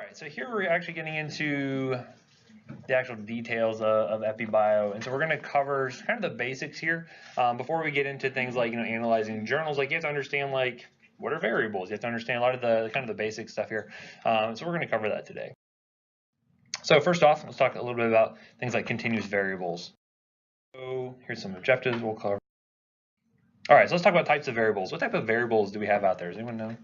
right, so here we're actually getting into the actual details of EpiBio, and so we're going to cover kind of the basics here before we get into things like analyzing journals. Like you have to understand like what are variables. You have to understand a lot of the kind of the basic stuff here. So we're going to cover that today. So first off, let's talk a little bit about things like continuous variables. So here's some objectives we'll cover. All right, so let's talk about types of variables. What type of variables do we have out there? Does anyone know?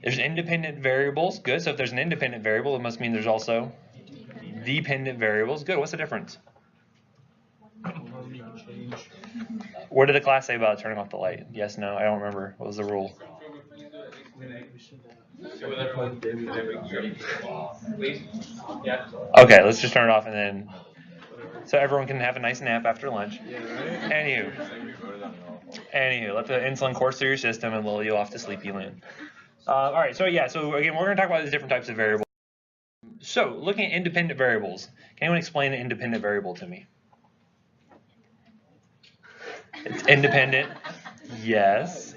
There's independent variables. Good. So if there's an independent variable, it must mean there's also dependent variables. Good. What's the difference? What did the class say about turning off the light? Yes, no, I don't remember. What was the rule? Okay, let's just turn it off and then, so everyone can have a nice nap after lunch. Anywho, let the insulin course through your system and lull you off to sleepy land. All right, so yeah, so again, we're going to talk about these different types of variables. So, looking at independent variables, can anyone explain an independent variable to me? It's independent. Yes.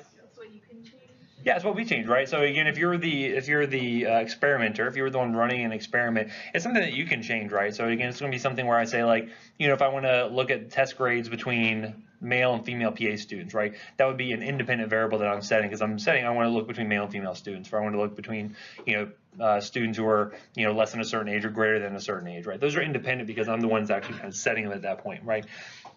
Yeah, it's what we change, right? So again, if you're the experimenter, if you're the one running an experiment, it's something that you can change, right? So again, it's going to be something where I say like, if I want to look at test grades between male and female PA students, right? That would be an independent variable that I'm setting because I want to look between male and female students, or I want to look between, students who are, less than a certain age or greater than a certain age, right? Those are independent because I'm the ones actually kind of setting them at that point, right?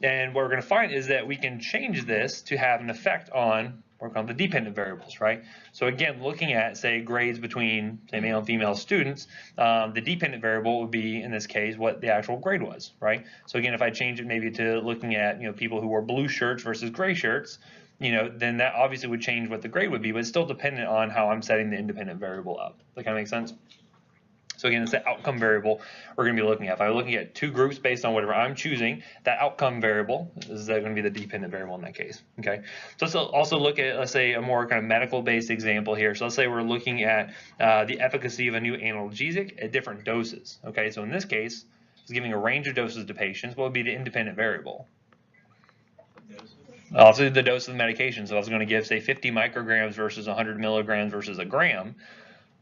And what we're going to find is that we can change this to have an effect on the dependent variables, right? So again, looking at, say, grades between, say, male and female students, the dependent variable would be, in this case, what the actual grade was, right? So again, if I change it maybe to looking at, people who wore blue shirts versus gray shirts, then that obviously would change what the grade would be, but it's still dependent on how I'm setting the independent variable up. That kind of makes sense? So again, it's the outcome variable we're going to be looking at. If I'm looking at two groups based on whatever I'm choosing, that outcome variable is going to be the dependent variable in that case. Okay. So let's also look at, let's say, a more kind of medical-based example here. So let's say we're looking at the efficacy of a new analgesic at different doses. Okay. So in this case, it's giving a range of doses to patients. What would be the independent variable? Also the dose of the medication. So I was going to give, say, 50 micrograms versus 100 milligrams versus a gram.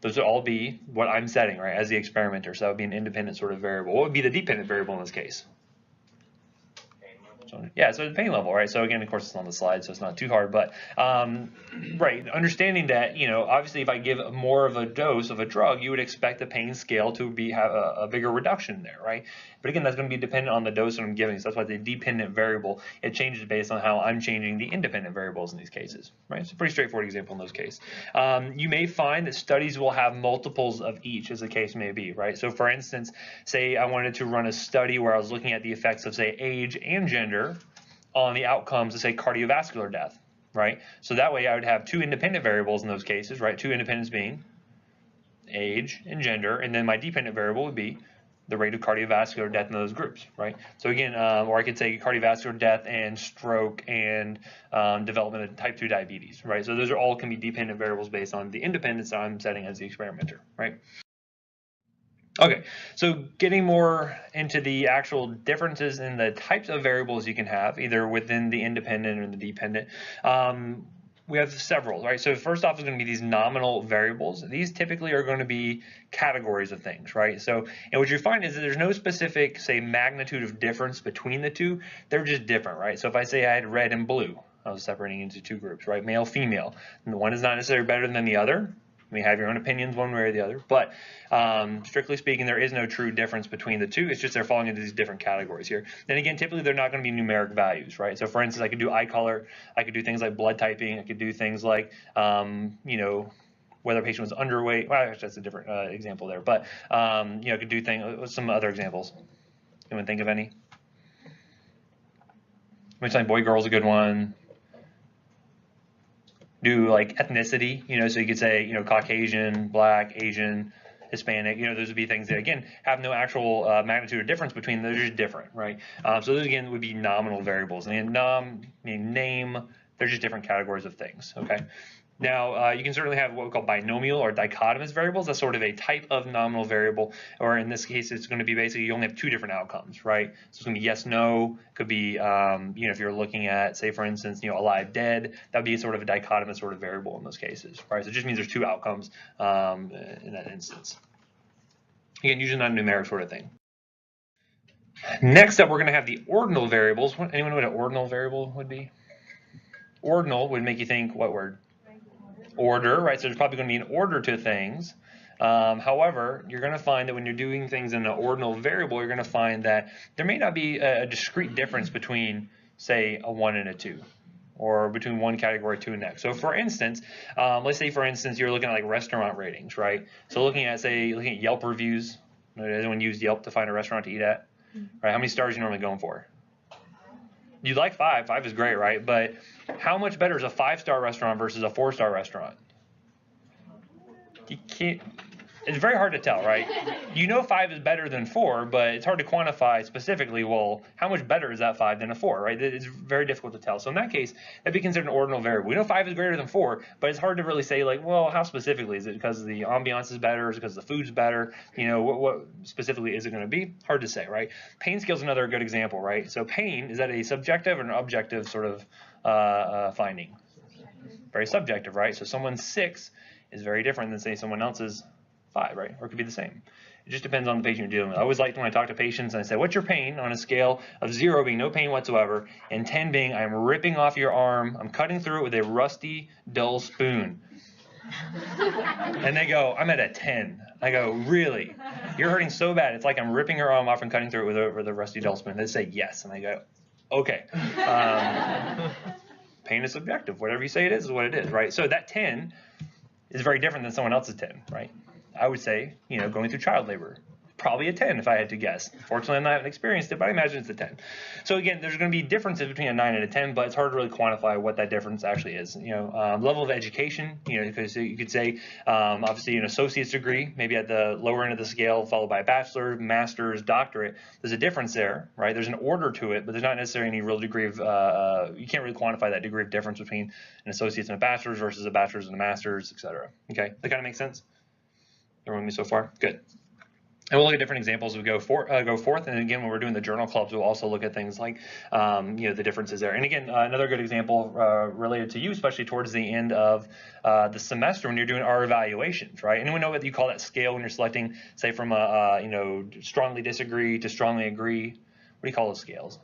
Those would all be what I'm setting, right, as the experimenter. So that would be an independent sort of variable. What would be the dependent variable in this case? So, yeah, so the pain level, right? So again, of course, it's on the slide, so it's not too hard. But, right, understanding that, obviously if I give more of a dose of a drug, you would expect the pain scale to have a bigger reduction there, right? But again, that's going to be dependent on the dose that I'm giving. So that's why the dependent variable, it changes based on how I'm changing the independent variables in these cases, right? It's a pretty straightforward example in those cases. You may find that studies will have multiples of each, as the case may be, right? So for instance, say I wanted to run a study where I was looking at the effects of, say, age and gender on the outcomes of, say, cardiovascular death, right? So that way I would have two independent variables in those cases, right? Two independents being age and gender, and then my dependent variable would be the rate of cardiovascular death in those groups, right? So again, or I could say cardiovascular death and stroke and development of type 2 diabetes, right? So those are all can be dependent variables based on the independence that I'm setting as the experimenter, right? Okay, so getting more into the actual differences in the types of variables you can have, either within the independent or the dependent. We have several, right? So first off is going to be these nominal variables. These typically are going to be categories of things, right? So, and what you find is that there's no specific, say, magnitude of difference between the two. They're just different, right? So if I say I had red and blue, I was separating into two groups, right? Male, female. And one is not necessarily better than the other. You may have your own opinions one way or the other, but strictly speaking, there is no true difference between the two. It's just they're falling into these different categories here. Then again, typically they're not going to be numeric values, right? So for instance, I could do eye color, I could do things like blood typing, I could do things like, whether a patient was underweight. Well, actually, that's a different example there, but I could do things. Some other examples. Anyone think of any? Which like boy, girl's a good one. Do like ethnicity, so you could say, Caucasian, Black, Asian, Hispanic, those would be things that, again, have no actual magnitude of difference between them. They're just different, right? So those, again, would be nominal variables. And name, they're just different categories of things, okay? Now, you can certainly have what we call binomial or dichotomous variables. That's sort of a type of nominal variable, or in this case, it's going to be basically you only have two different outcomes, right? So it's going to be yes, no. Could be, you know, if you're looking at, say, for instance, you know, alive, dead. That would be sort of a dichotomous sort of variable in those cases, right? So it just means there's two outcomes in that instance. Again, usually not a numeric sort of thing. Next up, we're going to have the ordinal variables. Anyone know what an ordinal variable would be? Ordinal would make you think what word? Order, right? So there's probably going to be an order to things. However, you're going to find that when you're doing things in an ordinal variable, you're going to find that there may not be a discrete difference between, say, a 1 and a 2, or between one category to the next. So for instance, let's say for instance you're looking at like restaurant ratings, right? So looking at Yelp reviews. Does anyone use Yelp to find a restaurant to eat at? Right? How many stars are you normally going for? You'd like 5. 5 is great, right? But how much better is a 5-star restaurant versus a 4-star restaurant? You can't. It's very hard to tell, right? You know 5 is better than 4, but it's hard to quantify specifically, well, how much better is that 5 than a 4, right? It's very difficult to tell. So in that case, that'd be considered an ordinal variable. We know 5 is greater than 4, but it's hard to really say, like, well, how specifically? Is it because the ambiance is better? Is it because the food's better? You know, what specifically is it going to be? Hard to say, right? Pain scale is another good example, right? So pain, is that a subjective or an objective sort of finding? Very subjective, right? So someone's 6 is very different than, say, someone else's 5, right? Or it could be the same. It just depends on the patient you're dealing with. I always liked when I talk to patients and I say, what's your pain on a scale of 0 being no pain whatsoever and 10 being I'm ripping off your arm, I'm cutting through it with a rusty, dull spoon. And they go, I'm at a 10. I go, really? You're hurting so bad. It's like I'm ripping your arm off and cutting through it with a rusty, dull spoon. They say yes. And I go, okay. Pain is subjective. Whatever you say it is what it is, right? So that 10 is very different than someone else's 10, right? I would say, you know, going through child labor, probably a 10 if I had to guess. Fortunately, I haven't experienced it, but I imagine it's a 10. So again, there's going to be differences between a 9 and a 10, but it's hard to really quantify what that difference actually is. You know, level of education, you know, because you could say, obviously, an associate's degree, maybe at the lower end of the scale, followed by a bachelor, master's, doctorate. There's a difference there, right? There's an order to it, but there's not necessarily any real degree of, you can't really quantify that degree of difference between an associate's and a bachelor's versus a bachelor's and a master's, et cetera. Okay, that kind of makes sense? Everyone with me so far? Good. And we'll look at different examples as we go forth. And again, when we're doing the journal clubs, we'll also look at things like, you know, the differences there. And again, another good example related to you, especially towards the end of the semester when you're doing our evaluations, right? Anyone know what you call that scale when you're selecting, say, from a, you know, strongly disagree to strongly agree? What do you call those scales?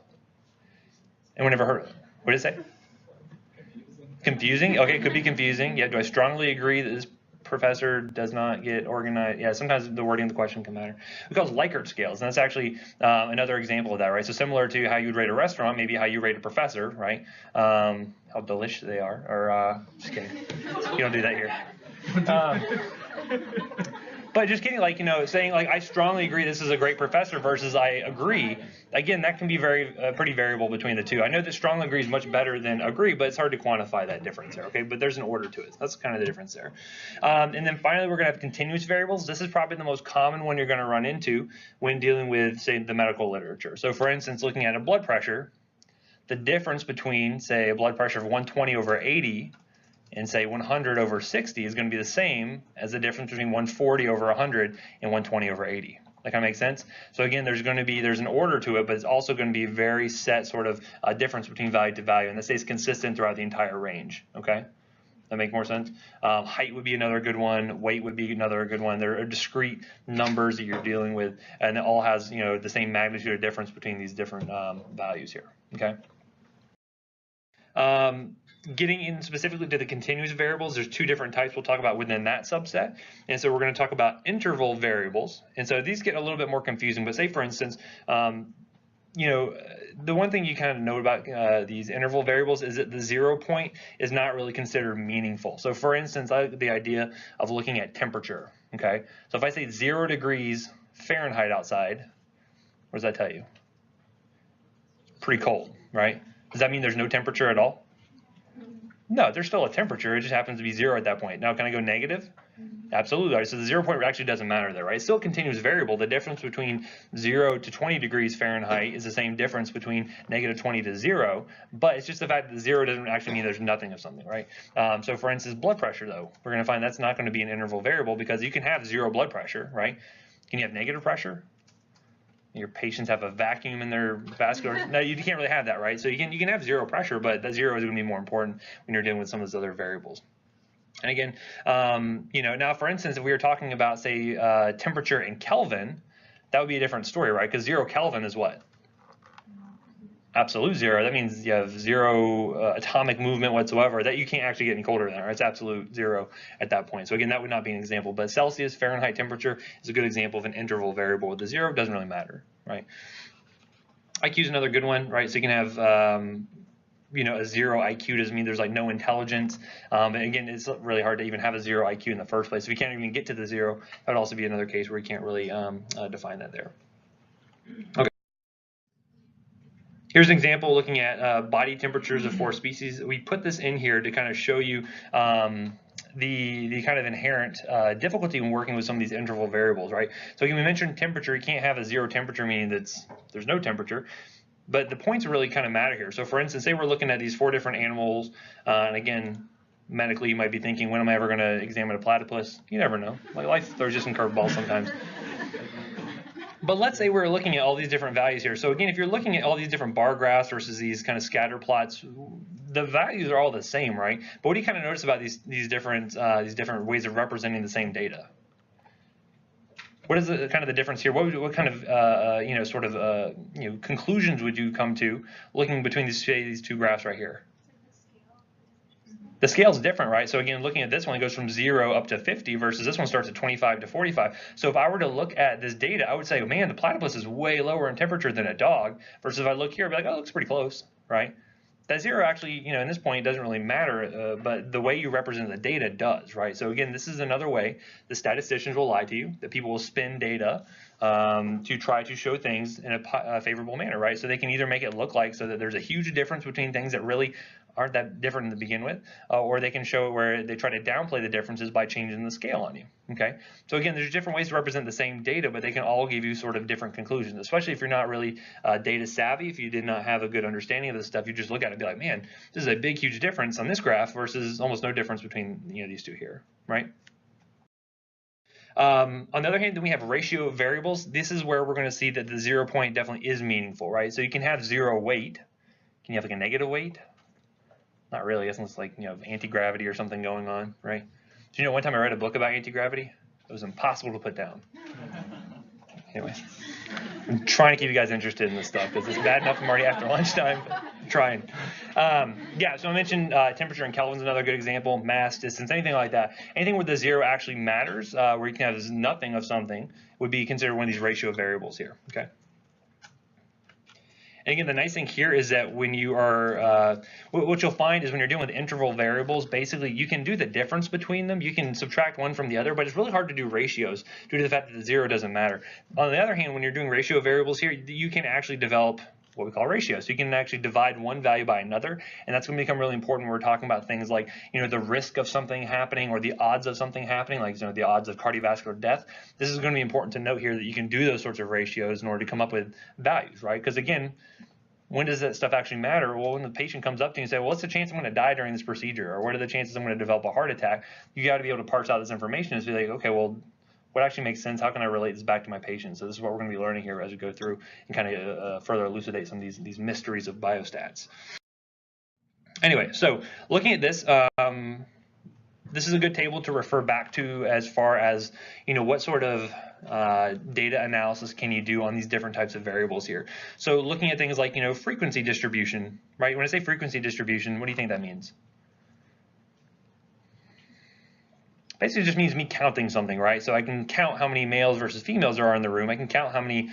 Anyone ever heard of it? What did it say? Confusing? Okay, it could be confusing. Yeah, do I strongly agree that this professor does not get organized? Yeah, sometimes the wording of the question can matter. We call it Likert scales, and that's actually another example of that, right? So similar to how you'd rate a restaurant, maybe how you rate a professor, right? How delicious they are, or just kidding. You don't do that here. But just kidding, like, you know, saying like I strongly agree this is a great professor versus I agree. Again, that can be pretty variable between the two. I know that strongly agree is much better than agree, but it's hard to quantify that difference there. Okay, but there's an order to it. That's kind of the difference there. And then finally, we're going to have continuous variables. This is probably the most common one you're going to run into when dealing with, say, the medical literature. So, for instance, looking at a blood pressure, the difference between, say, a blood pressure of 120 over 80 and say 100 over 60 is going to be the same as the difference between 140 over 100 and 120 over 80. That kind of makes sense? So again, there's an order to it, but it's also going to be a very set sort of difference between value to value, and this stays consistent throughout the entire range. Okay? That make more sense? Height would be another good one. Weight would be another good one. There are discrete numbers that you're dealing with, and it all has, you know, the same magnitude of difference between these different values here. Okay? Getting in specifically to the continuous variables, there's two different types we'll talk about within that subset. And so we're going to talk about interval variables. And so these get a little bit more confusing, but say, for instance, you know, the one thing you kind of note about these interval variables is that the 0 point is not really considered meaningful. So for instance, I like the idea of looking at temperature. Okay, so if I say 0 degrees Fahrenheit outside, what does that tell you? Pretty cold, right? Does that mean there's no temperature at all? No, there's still a temperature. It just happens to be 0 at that point. Now, can I go negative? Absolutely. Right. So the 0 point actually doesn't matter there, right? It's still a continuous variable. The difference between 0 to 20 degrees Fahrenheit is the same difference between -20 to 0, but it's just the fact that 0 doesn't actually mean there's nothing of something, right? So for instance, blood pressure, though, we're going to find that's not going to be an interval variable because you can have 0 blood pressure, right? Can you have negative pressure? Your patients have a vacuum in their vascular. No, you can't really have that, right? So you can have 0 pressure, but that 0 is going to be more important when you're dealing with some of those other variables. And again, now for instance, if we were talking about, say, temperature in Kelvin, that would be a different story, right? Because 0 Kelvin is what? Absolute 0. That means you have 0 atomic movement whatsoever. That you can't actually get any colder than that, right? It's absolute 0 at that point. So again, that would not be an example. But Celsius, Fahrenheit temperature is a good example of an interval variable. With the 0, it doesn't really matter, right? IQ is another good one, right? So you can have a 0 IQ doesn't mean there's like no intelligence. And again, it's really hard to even have a 0 IQ in the first place. If you can't even get to the 0, that would also be another case where you can't really define that there. Okay. Here's an example looking at body temperatures of 4 species. We put this in here to kind of show you the kind of inherent difficulty when working with some of these interval variables, right? So again, we mentioned temperature. You can't have a 0 temperature meaning there's no temperature. But the points really kind of matter here. So for instance, say we're looking at these 4 different animals, and again, medically you might be thinking, when am I ever going to examine a platypus? You never know. Like, life throws you some curveballs sometimes. But let's say we're looking at all these different values here. So again, if you're looking at all these different bar graphs versus these kind of scatter plots, the values are all the same, right? But what do you kind of notice about these different ways of representing the same data? What is the kind of the difference here? What kind of conclusions would you come to looking between these 2 graphs right here? The scale is different, right? So again, looking at this one, it goes from 0 up to 50 versus this one starts at 25 to 45. So if I were to look at this data, I would say, oh, man, the platypus is way lower in temperature than a dog. Versus if I look here, I'd be like, oh, it looks pretty close, right? That 0 actually, in this point, it doesn't really matter, but the way you represent the data does, right? So again, this is another way the statisticians will lie to you, that people will spin data to try to show things in a favorable manner, right? So they can either make it look like so that there's a huge difference between things that really aren't that different to begin with, or they can show it where they try to downplay the differences by changing the scale on you, okay? So again, there's different ways to represent the same data, but they can all give you sort of different conclusions, especially if you're not really data savvy. If you did not have a good understanding of this stuff, you just look at it and be like, man, this is a big, huge difference on this graph versus almost no difference between these 2 here, right? On the other hand, then we have ratio of variables. This is where we're going to see that the 0 point definitely is meaningful, right? So you can have 0 weight. Can you have like a negative weight? Not really, unless like anti-gravity or something going on, right? So one time I read a book about anti-gravity. It was impossible to put down. Anyway, I'm trying to keep you guys interested in this stuff because it's bad enough I'm already after lunchtime. I'm trying. Yeah, so I mentioned temperature in Kelvin's another good example. Mass, distance, anything like that. Anything where the 0 actually matters, where you can have nothing of something, would be considered one of these ratio variables here. Okay. And again, the nice thing here is that when you are, what you'll find is when you're dealing with interval variables, basically you can do the difference between them. You can subtract one from the other, but it's really hard to do ratios due to the fact that the 0 doesn't matter. On the other hand, when you're doing ratio variables here, you can actually develop what we call ratios. So you can actually divide one value by another, and that's going to become really important when we're talking about things like, the risk of something happening or the odds of something happening, like the odds of cardiovascular death. This is going to be important to note here that you can do those sorts of ratios in order to come up with values, right? Because again, when does that stuff actually matter? Well, when the patient comes up to you and say, well, what's the chance I'm going to die during this procedure? Or what are the chances I'm going to develop a heart attack? You got to be able to parse out this information and be like, okay, well, what actually makes sense? How can I relate this back to my patient? So this is what we're going to be learning here as we go through and kind of further elucidate some of these mysteries of biostats. Anyway, so looking at this, this is a good table to refer back to as far as, what sort of data analysis can you do on these different types of variables here. So looking at things like, frequency distribution, right? When I say frequency distribution, what do you think that means? Basically, it just means me counting something, right? So I can count how many males versus females there are in the room. I can count how many,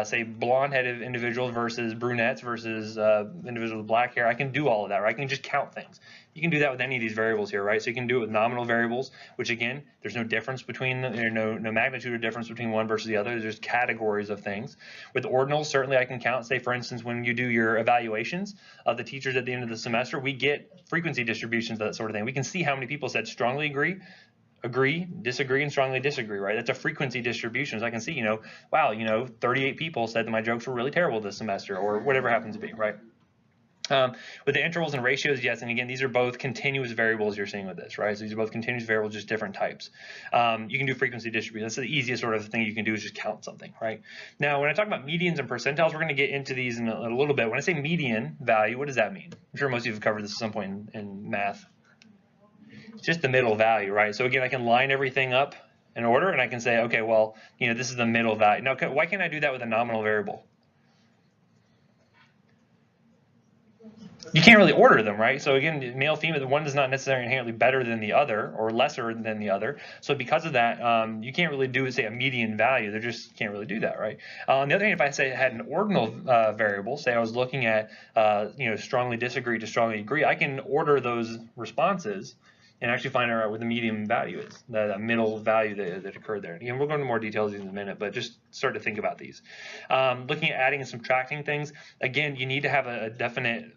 say, blonde-headed individuals versus brunettes versus individuals with black hair. I can do all of that, right? I can just count things. You can do that with any of these variables here, right? So you can do it with nominal variables, which again, there's no difference between, no magnitude or difference between one versus the other. There's categories of things. With ordinals, certainly I can count, say, for instance, when you do your evaluations of the teachers at the end of the semester, we get frequency distributions, that sort of thing. We can see how many people said strongly agree agree, disagree, and strongly disagree, right? That's a frequency distribution. So I can see, wow, 38 people said that my jokes were really terrible this semester, or whatever happens to be, right? With the intervals and ratios, yes, and again, these are both continuous variables you're seeing with this, right? So these are both continuous variables, just different types. You can do frequency distribution. That's the easiest sort of thing you can do, is just count something, right? Now, when I talk about medians and percentiles, we're going to get into these in a little bit. When I say median value, what does that mean? I'm sure most of you have covered this at some point in math. It's just the middle value, right? So again, I can line everything up in order, and I can say, okay, well, this is the middle value. Now, why can't I do that with a nominal variable? You can't really order them, right? So again, male, female, the one is not necessarily inherently better than the other or lesser than the other. So because of that, you can't really do, say, a median value. They just can't really do that, right? On the other hand, if I say I had an ordinal variable, say I was looking at, strongly disagree to strongly agree, I can order those responses and actually find out what the median value is, the middle value that occurred there. Again, we'll go into more details in a minute, but just start to think about these. Looking at adding and subtracting things, again, you need to have a definite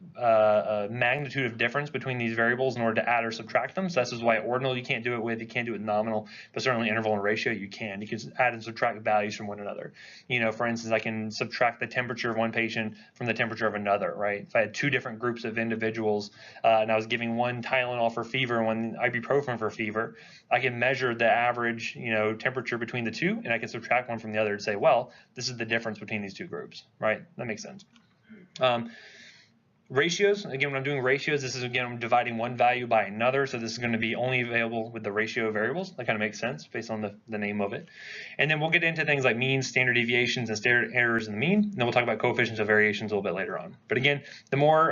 magnitude of difference between these variables in order to add or subtract them. So this is why ordinal you can't do it with, you can't do it with nominal, but certainly interval and ratio you can. You can add and subtract values from one another. For instance, I can subtract the temperature of one patient from the temperature of another, right? If I had two different groups of individuals and I was giving one Tylenol for fever and one ibuprofen for fever, I can measure the average, temperature between the two, and I can subtract one from the other to say, well, this is the difference between these two groups, right? That makes sense. Ratios, again, when I'm doing ratios, this is, again, I'm dividing one value by another, so this is going to be only available with the ratio variables. That kind of makes sense based on the name of it. And then we'll get into things like means, standard deviations, and standard errors in the mean. And then we'll talk about coefficients of variations a little bit later on. But again, the more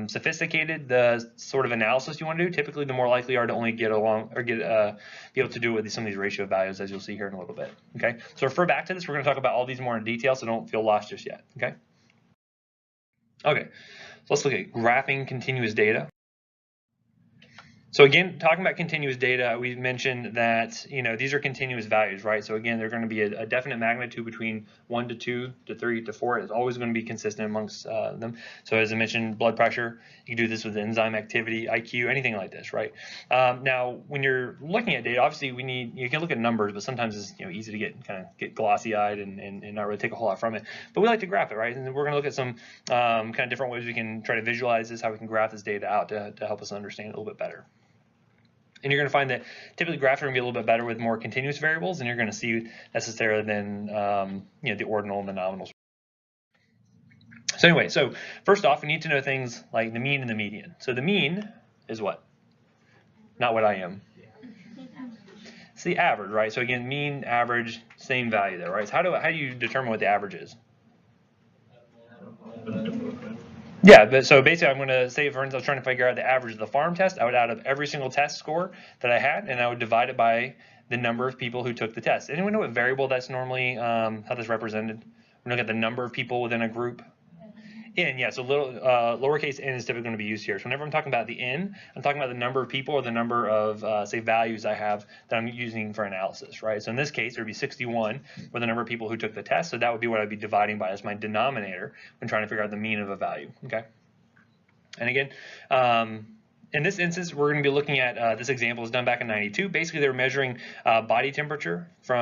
sophisticated the sort of analysis you want to do, typically the more likely you are to only get along or be able to do it with some of these ratio values, as you'll see here in a little bit. Okay, so refer back to this. We're going to talk about all these more in detail, so don't feel lost just yet. Okay. Okay. So let's look at graphing continuous data. So again, talking about continuous data, we mentioned that these are continuous values, right? So again, they're going to be a definite magnitude between 1 to 2 to 3 to 4. It's always going to be consistent amongst them. So as I mentioned, blood pressure, you can do this with enzyme activity, IQ, anything like this, right? Now, when you're looking at data, obviously you can look at numbers, but sometimes it's easy to get glossy-eyed and not really take a whole lot from it. But we like to graph it, right? And we're going to look at some kind of different ways we can try to visualize this, how we can graph this data out to help us understand it a little bit better. And you're going to find that typically graphs are going to be a little bit better with more continuous variables, and you're going to see necessarily than the ordinal and the nominals. So anyway, so first off, we need to know things like the mean and the median. So the mean is what? Not what I am. It's the average, right? So again, mean, average, same value there, right? So how do you determine what the average is? Yeah, but so basically I'm going to say, for instance, I was trying to figure out the average of the farm test. I would add up every single test score that I had, and I would divide it by the number of people who took the test. Anyone know what variable that's normally, how that's represented? We look at the number of people within a group. N, yeah, so lowercase n is typically going to be used here. So whenever I'm talking about the n, I'm talking about the number of people or the number of, say, values I have that I'm using for analysis, right? So in this case, there would be 61 for the number of people who took the test. So that would be what I'd be dividing by as my denominator when trying to figure out the mean of a value, okay? And again, in this instance, we're going to be looking at this example was done back in '92. Basically, they were measuring body temperature they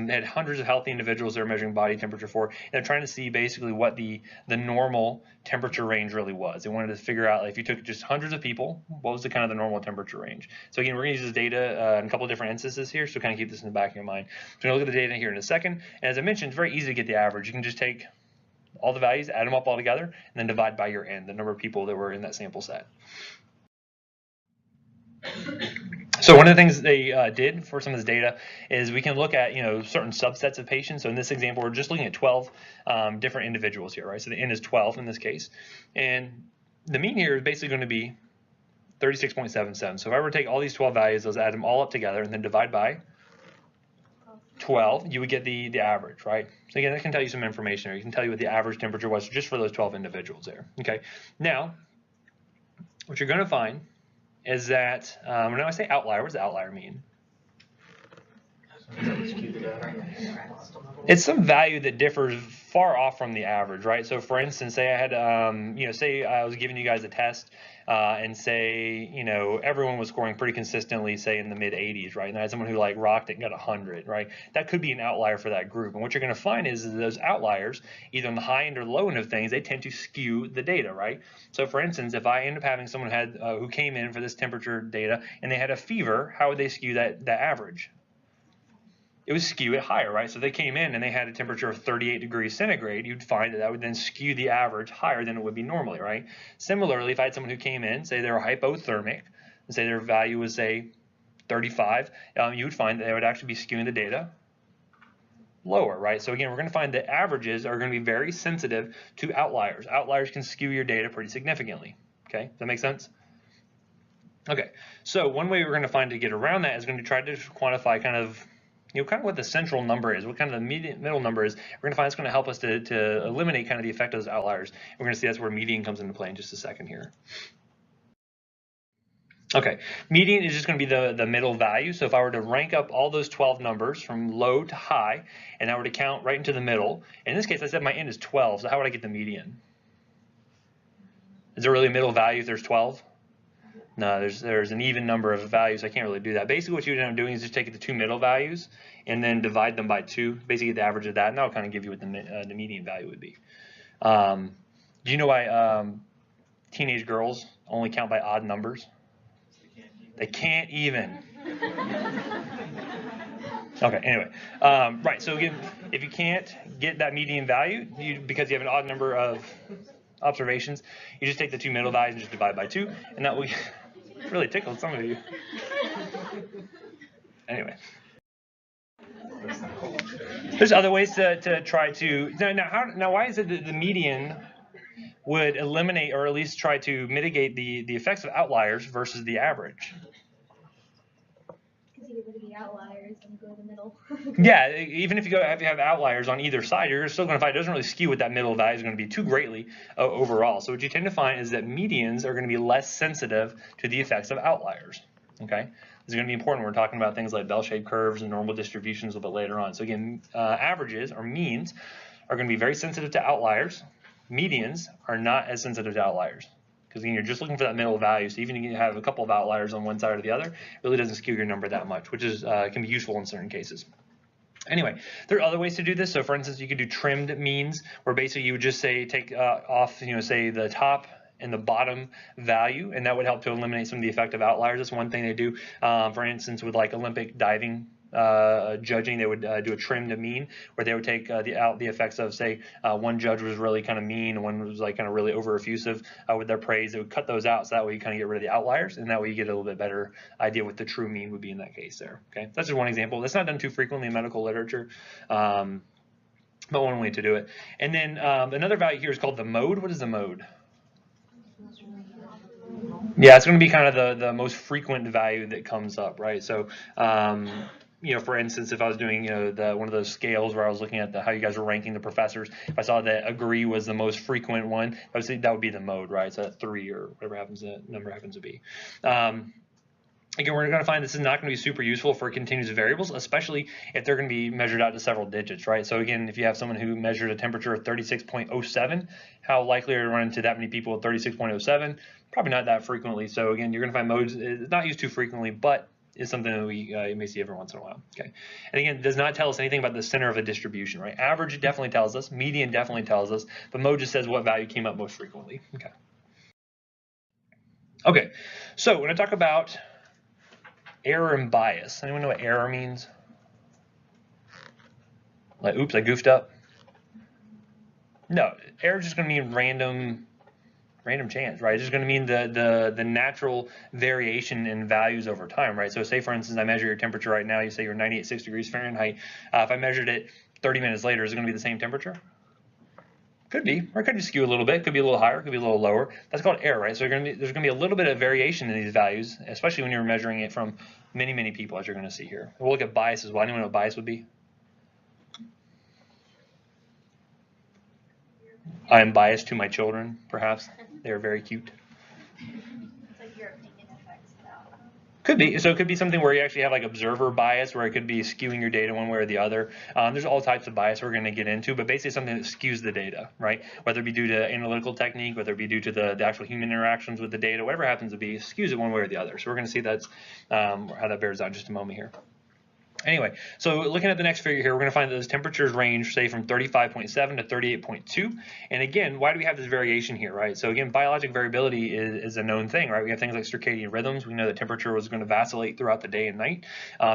had hundreds of healthy individuals they were measuring body temperature for, and they're trying to see basically what the normal temperature range really was. They wanted to figure out, like, if you took just hundreds of people, what was the kind of the normal temperature range. So again, we're going to use this data in a couple of different instances here, so kind of keep this in the back of your mind. So we're going to look at the data here in a second, and as I mentioned, it's very easy to get the average. You can just take all the values, add them up all together, and then divide by your n, the number of people that were in that sample set. So one of the things they did for some of this data is we can look at certain subsets of patients. So in this example, we're just looking at 12 different individuals here, right? So the n is 12 in this case, and the mean here is basically going to be 36.77. So if I were to take all these 12 values, add them all up together, and then divide by 12, you would get the average, right? So again, that can tell you some information there. You can tell you what the average temperature was just for those 12 individuals there. Okay. Now, what you're going to find is that when I say outlier, what does the outlier mean? It's some value that differs far off from the average, right? So for instance, say I had, say I was giving you guys a test and say, everyone was scoring pretty consistently, say in the mid 80s, right? And I had someone who like rocked it and got 100, right? That could be an outlier for that group. And what you're going to find is those outliers, either on the high end or low end of things, they tend to skew the data, right? So for instance, if I end up having someone who came in for this temperature data and they had a fever, how would they skew that average? It would skew it higher, right? So if they came in and they had a temperature of 38 degrees centigrade, you'd find that would then skew the average higher than it would be normally, right? Similarly, if I had someone who came in, say they were hypothermic, and say their value was, say, 35, you would find that they would actually be skewing the data lower, right? So again, we're going to find that averages are going to be very sensitive to outliers. Outliers can skew your data pretty significantly, okay? Does that make sense? Okay, so one way we're going to find to get around that is going to try to quantify kind of what the central number is, what kind of the middle number is. We're going to find it's going to help us to eliminate kind of the effect of those outliers. We're going to see that's where median comes into play in just a second here. Okay, median is just going to be the middle value. So if I were to rank up all those 12 numbers from low to high, and I were to count right into the middle, in this case I said my n is 12, so how would I get the median? Is there really a middle value if there's 12? No, there's an even number of values. I can't really do that. Basically, what you end up doing is just take the two middle values and then divide them by 2. Basically, the average of that, and that'll kind of give you what the median value would be. Do you know why teenage girls only count by odd numbers? They can't even. Okay. Anyway, right. So again, if you can't get that median value, because you have an odd number of observations, you just take the two middle values and just divide by 2, and that will really tickled some of you. Anyway, there's other ways to try to now why is it that the median would eliminate or at least try to mitigate the effects of outliers versus the average? Because you get rid of the outliers and go to the middle. Yeah, even if you have outliers on either side, you're still going to find it doesn't really skew what that middle value is going to be too greatly overall. So what you tend to find is that medians are going to be less sensitive to the effects of outliers. Okay, this is going to be important when we're talking about things like bell-shaped curves and normal distributions a little bit later on. So again, averages or means are going to be very sensitive to outliers. Medians are not as sensitive to outliers. Because again, you're just looking for that middle value. So even if you have a couple of outliers on one side or the other, it really doesn't skew your number that much, which is can be useful in certain cases. Anyway, there are other ways to do this. So for instance, you could do trimmed means, where basically you would just say take off, say the top and the bottom value, and that would help to eliminate some of the effect of outliers. That's one thing they do. For instance, with like Olympic diving judging, they would do a trimmed mean, where they would take the effects of, say, one judge was really kind of mean, one was like kind of really over effusive with their praise. They would cut those out, so that way you kind of get rid of the outliers, and that way you get a little bit better idea what the true mean would be in that case there. Okay, that's just one example. That's not done too frequently in medical literature, but one way to do it. And then another value here is called the mode. What is the mode? Yeah, it's going to be kind of the most frequent value that comes up, right? So, for instance, if I was doing, one of those scales where I was looking at how you guys were ranking the professors, if I saw that agree was the most frequent one, obviously that would be the mode, right? So that's 3 or whatever that number happens to be. Again, we're going to find this is not going to be super useful for continuous variables, especially if they're going to be measured out to several digits, right? So again, if you have someone who measured a temperature of 36.07, how likely are you to run into that many people at 36.07? Probably not that frequently. So again, you're going to find modes, it's not used too frequently, but it's something that you may see every once in a while. Okay, and again, it does not tell us anything about the center of a distribution, right? Average definitely tells us, median definitely tells us, but mode just says what value came up most frequently. Okay. Okay, so when I talk about error and bias, anyone know what error means? Like, oops, I goofed up. No, error is just going to mean random chance, right? It's just going to mean the natural variation in values over time, right? So say, for instance, I measure your temperature right now. You say you're 98.6 degrees Fahrenheit. If I measured it 30 minutes later, is it going to be the same temperature? Could be, or it could skew a little bit. Could be a little higher, could be a little lower. That's called error, right? So there's going to be a little bit of variation in these values, especially when you're measuring it from many, many people, as you're going to see here. We'll look at bias as well. Anyone know what bias would be? I am biased to my children, perhaps. They are very cute. It's like your opinion affects the outcome. Could be. So it could be something where you actually have like observer bias, where it could be skewing your data one way or the other. There's all types of bias we're going to get into, but basically something that skews the data, right? Whether it be due to analytical technique, whether it be due to the actual human interactions with the data, whatever it happens to be, skews it one way or the other. So we're going to see that's how that bears out in just a moment here. Anyway, so looking at the next figure here, we're going to find that those temperatures range, say, from 35.7 to 38.2. And again, why do we have this variation here, right? So again, biologic variability is a known thing, right? We have things like circadian rhythms. We know that temperature was going to vacillate throughout the day and night.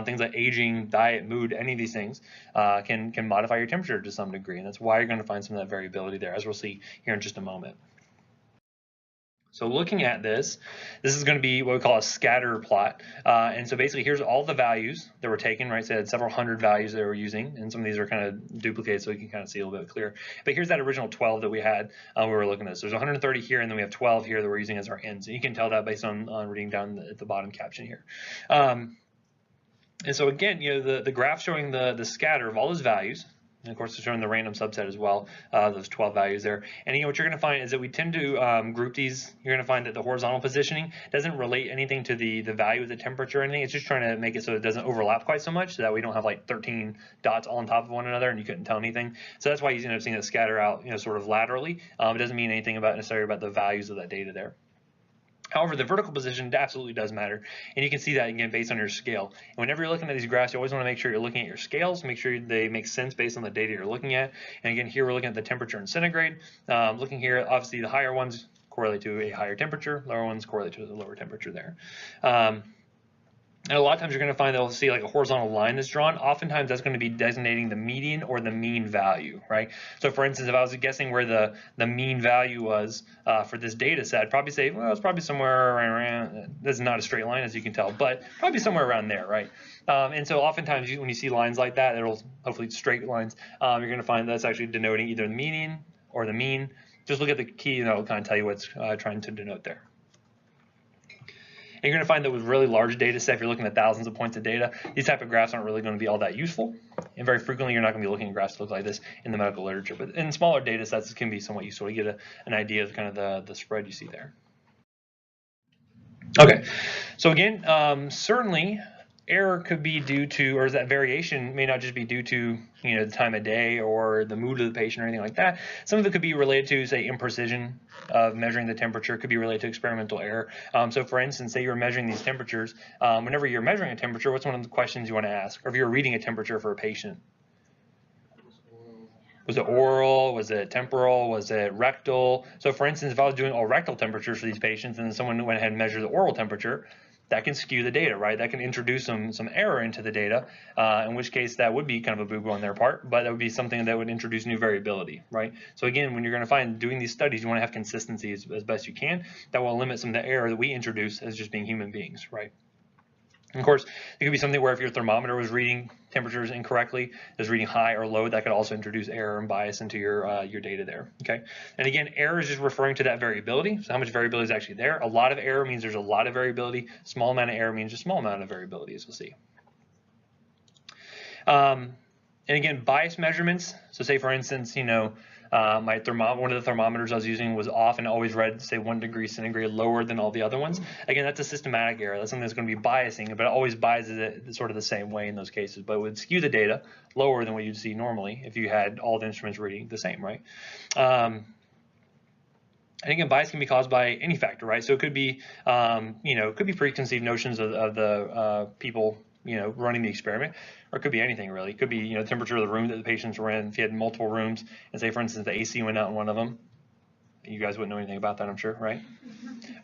Things like aging, diet, mood, any of these things can modify your temperature to some degree. And that's why you're going to find some of that variability there, as we'll see here in just a moment. So looking at this is going to be what we call a scatter plot. And so basically here's all the values that were taken, right? So it had several hundred values that we're using, and some of these are kind of duplicated so you can kind of see a little bit clearer. But here's that original 12 that we had when we were looking at this. There's 130 here, and then we have 12 here that we're using as our ends. And you can tell that based on reading down at the bottom caption here. And so again, you know, the graph showing the scatter of all those values. And of course, it's showing the random subset as well, those 12 values there. And you know, what you're going to find is that we tend to group these. You're going to find that the horizontal positioning doesn't relate anything to the value of the temperature or anything. It's just trying to make it so it doesn't overlap quite so much, so that we don't have like 13 dots all on top of one another and you couldn't tell anything. So that's why you end up seeing it scatter out, you know, sort of laterally. It doesn't mean anything necessarily about the values of that data there. However, the vertical position absolutely does matter, and you can see that again based on your scale. And whenever you're looking at these graphs, you always want to make sure you're looking at your scales, make sure they make sense based on the data you're looking at. And again, here we're looking at the temperature in centigrade. Looking here, obviously the higher ones correlate to a higher temperature, lower ones correlate to the lower temperature there. And a lot of times you're going to find they'll see like a horizontal line that's drawn. Oftentimes that's going to be designating the median or the mean value, right? So for instance, if I was guessing where the mean value was for this data set, I'd probably say, well, it's probably somewhere around, this is not a straight line as you can tell, but probably somewhere around there, right? And so oftentimes when you see lines like that, it'll hopefully straight lines, you're going to find that's actually denoting either the median or the mean. Just look at the key and it'll kind of tell you what's trying to denote there. And you're going to find that with really large data set, if you're looking at thousands of points of data, these type of graphs aren't really going to be all that useful. And very frequently, you're not going to be looking at graphs that look like this in the medical literature. But in smaller data sets, it can be somewhat useful to get an idea of kind of the spread you see there. Okay, so again, certainly error could be due to, or that variation may not just be due to, you know, the time of day or the mood of the patient or anything like that. Some of it could be related to, say, imprecision of measuring the temperature. It could be related to experimental error. So for instance, say you're measuring these temperatures. Whenever you're measuring a temperature, what's one of the questions you want to ask? Or if you're reading a temperature for a patient? Was it oral? Was it temporal? Was it rectal? So for instance, if I was doing all rectal temperatures for these patients and someone went ahead and measured the oral temperature, that can skew the data, right? That can introduce some error into the data, in which case that would be kind of a boo-boo on their part, but that would be something that would introduce new variability, right? So again, when you're going to find doing these studies, you want to have consistency as best you can. That will limit some of the error that we introduce as just being human beings, right? And of course, it could be something where if your thermometer was reading temperatures incorrectly, is reading high or low, that could also introduce error and bias into your data there. Okay, and again, error is just referring to that variability. So how much variability is actually there? A lot of error means there's a lot of variability. Small amount of error means a small amount of variability, as we'll see. And again, bias measurements. So say for instance, you know, one of the thermometers I was using was off and always read, say, 1 degree centigrade lower than all the other ones. Again, that's a systematic error. That's something that's going to be biasing, but it always biases it sort of the same way in those cases. But it would skew the data lower than what you'd see normally if you had all the instruments reading the same, right? And again, bias can be caused by any factor, right? So it could be, you know, it could be preconceived notions of the people, you know, running the experiment, or it could be anything really. It could be, you know, the temperature of the room that the patients were in. If you had multiple rooms, and say for instance the AC went out in one of them, you guys wouldn't know anything about that, I'm sure, right?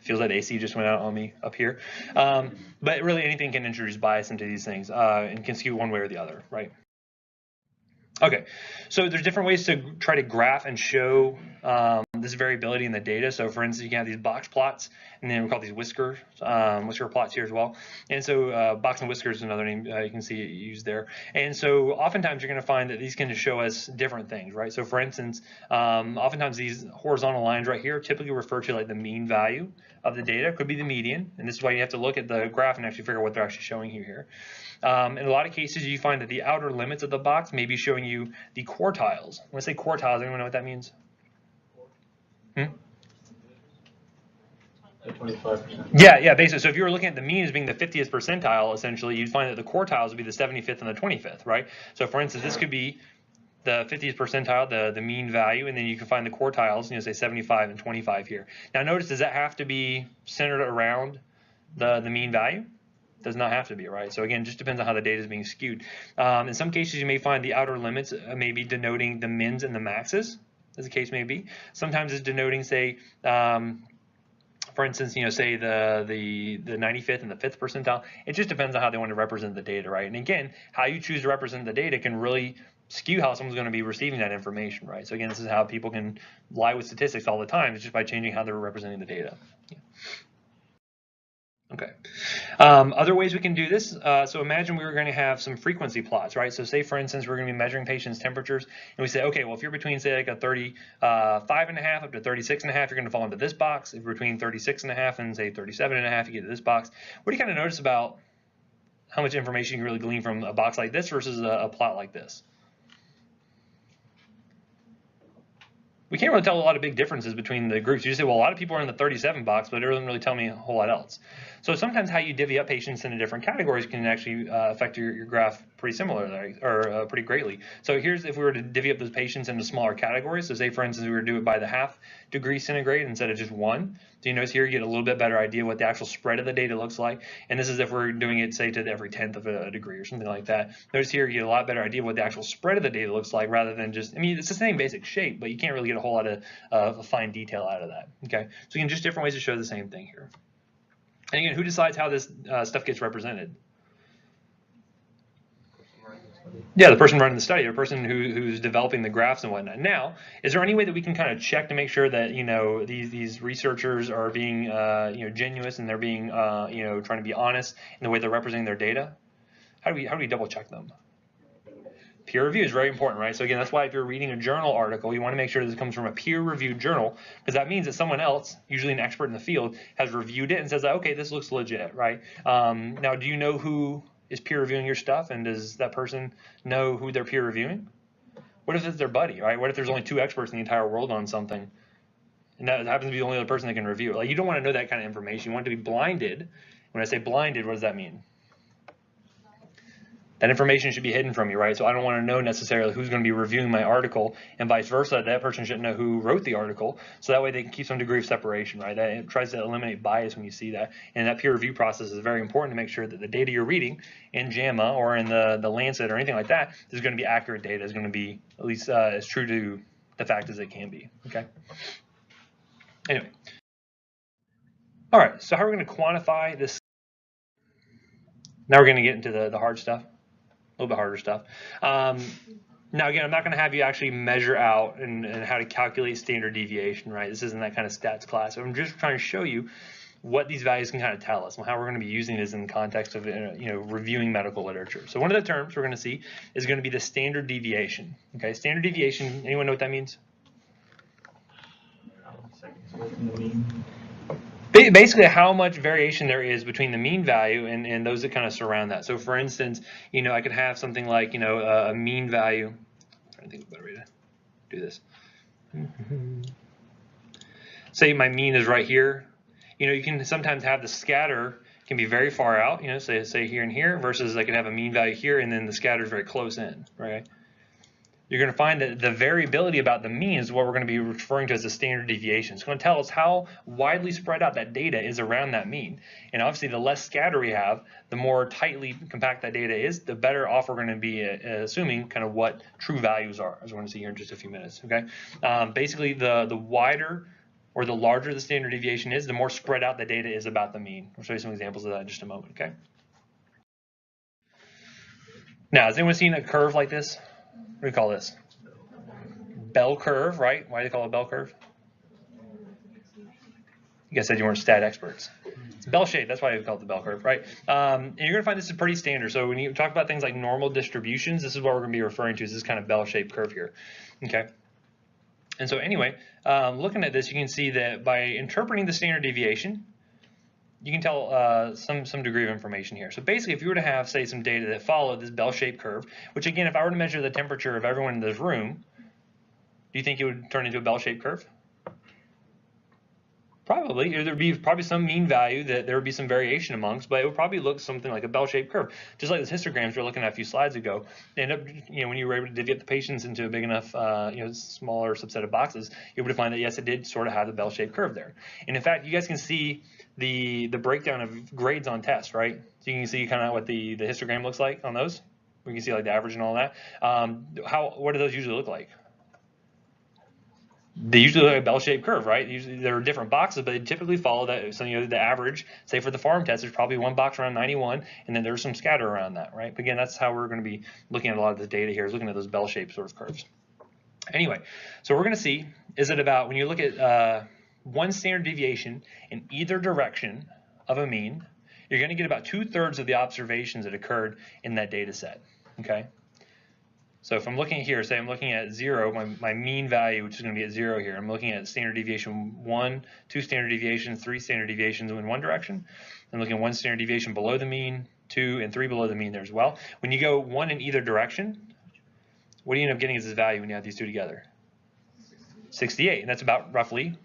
Feels like AC just went out on me up here. But really anything can introduce bias into these things and can skew one way or the other, right? Okay, so there's different ways to try to graph and show this variability in the data. So for instance, you can have these box plots, and then we call these whisker plots here as well. And so box and whiskers is another name you can see it used there. And so oftentimes you're going to find that these can show us different things, right? So for instance, oftentimes these horizontal lines right here typically refer to like the mean value of the data. It could be the median, and this is why you have to look at the graph and actually figure out what they're actually showing you here. In a lot of cases, you find that the outer limits of the box may be showing you the quartiles. When I say quartiles, anyone know what that means? 25%. Yeah, basically. So if you were looking at the mean as being the 50th percentile, essentially, you'd find that the quartiles would be the 75th and the 25th, right? So for instance, this could be the 50th percentile, the mean value, and then you can find the quartiles, say 75 and 25 here. Now notice, does that have to be centered around the mean value? Does not have to be, right? So again, just depends on how the data is being skewed. In some cases, you may find the outer limits maybe denoting the mins and the maxes, as the case may be. Sometimes it's denoting, say, for instance, say the 95th and the 5th percentile. It just depends on how they want to represent the data, right? And again, how you choose to represent the data can really skew how someone's going to be receiving that information, right? So again, this is how people can lie with statistics all the time. It's just by changing how they're representing the data. Yeah. Okay. Other ways we can do this. So imagine we were going to have some frequency plots, right? So say, for instance, we're going to be measuring patients' temperatures, and we say, okay, well, if you're between, say, like a 35.5 up to 36.5, you're going to fall into this box. If you're between 36.5 and, say, 37.5, you get to this box. What do you kind of notice about how much information you can really glean from a box like this versus a plot like this? We can't really tell a lot of big differences between the groups. You just say, well, a lot of people are in the 37 box, but it doesn't really tell me a whole lot else. So sometimes how you divvy up patients into different categories can actually affect your graph pretty similarly, or pretty greatly. So here's if we were to divvy up those patients into smaller categories. So say, for instance, we were to do it by the ½ degree centigrade instead of just 1. So you notice here you get a little bit better idea what the actual spread of the data looks like. And this is if we're doing it, say, to every 10th of a degree or something like that. Notice here you get a lot better idea what the actual spread of the data looks like, rather than just, I mean, it's the same basic shape, but you can't really get a whole lot of fine detail out of that. Okay, so again, just different ways to show the same thing here. And again, who decides how this stuff gets represented? Yeah, the person running the study, the person who's developing the graphs and whatnot. Now, is there any way that we can kind of check to make sure that these researchers are being genuine and they're being trying to be honest in the way they're representing their data? How do we double check them? Peer review is very important, right? So again, that's why if you're reading a journal article, you want to make sure this comes from a peer-reviewed journal, because that means that someone else, usually an expert in the field, has reviewed it and says, okay, this looks legit, right? Now, do you know who is peer reviewing your stuff, and does that person know who they're peer reviewing? What if it's their buddy, right? What if there's only 2 experts in the entire world on something, and that happens to be the only other person that can review it? Like, you don't want to know that kind of information. You want it to be blinded. When I say blinded, what does that mean? That information should be hidden from you, right? So I don't want to know necessarily who's going to be reviewing my article, and vice versa. That person shouldn't know who wrote the article, so that way they can keep some degree of separation, right? That it tries to eliminate bias when you see that. And that peer review process is very important to make sure that the data you're reading in JAMA or in the Lancet or anything like that is going to be accurate data, is going to be at least as true to the fact as it can be, okay? Anyway. All right, so how are we going to quantify this? Now we're going to get into the hard stuff. A little bit harder stuff. Now again, I'm not going to have you actually measure out and how to calculate standard deviation, right? This isn't that kind of stats class. I'm just trying to show you what these values can kind of tell us and how we're going to be using this in the context of reviewing medical literature. So one of the terms we're going to see is going to be the standard deviation. Okay, standard deviation. Anyone know what that means? Basically, how much variation there is between the mean value and those that kind of surround that. So, for instance, I could have something like a mean value. I'm trying to think of a better way to do this. Say my mean is right here. You can sometimes have the scatter can be very far out. Say here and here, versus I could have a mean value here, and then the scatter is very close in, right? You're going to find that the variability about the mean is what we're going to be referring to as the standard deviation. It's going to tell us how widely spread out that data is around that mean. And obviously, the less scatter we have, the more tightly compact that data is, the better off we're going to be assuming kind of what true values are, as we're going to see here in just a few minutes. Okay. Basically, the wider or the larger the standard deviation is, the more spread out the data is about the mean. I'll show you some examples of that in just a moment. Okay. Now, has anyone seen a curve like this? What do we call this? Bell curve, right? Why do they call it a bell curve? You guys said you weren't stat experts. It's bell shaped, that's why we call it the bell curve, right? And you're going to find this is pretty standard. So when you talk about things like normal distributions, this is what we're going to be referring to, is this kind of bell shaped curve here. Okay. And so anyway, looking at this, you can see that by interpreting the standard deviation, you can tell some degree of information here. So basically, if you were to have, say, some data that followed this bell-shaped curve, which again, if I were to measure the temperature of everyone in this room, do you think it would turn into a bell-shaped curve? Probably. There'd be probably some mean value that there would be some variation amongst, but it would probably look something like a bell-shaped curve. Just like those histograms we were looking at a few slides ago. They end up, when you were able to get the patients into a big enough, smaller subset of boxes, you're able to find that, yes, it did sort of have the bell-shaped curve there. And in fact, you guys can see the breakdown of grades on tests, right? So you can see kind of what the histogram looks like on those. We can see like the average and all that. What do those usually look like? They usually look like a bell-shaped curve, right? Usually there are different boxes, but they typically follow that. So the average, say for the farm test, there's probably one box around 91, and then there's some scatter around that, right? But again, that's how we're going to be looking at a lot of the data here, is looking at those bell-shaped sort of curves. Anyway, so we're going to see, is it about, when you look at one standard deviation in either direction of a mean, you're going to get about 2/3 of the observations that occurred in that data set, okay? So if I'm looking here, say I'm looking at 0, my mean value, which is going to be at 0 here, I'm looking at standard deviation 1, 2 standard deviations, 3 standard deviations in one direction. I'm looking at 1 standard deviation below the mean, 2 and 3 below the mean there as well. When you go 1 in either direction, what do you end up getting as this value when you add these two together? 68, and that's about roughly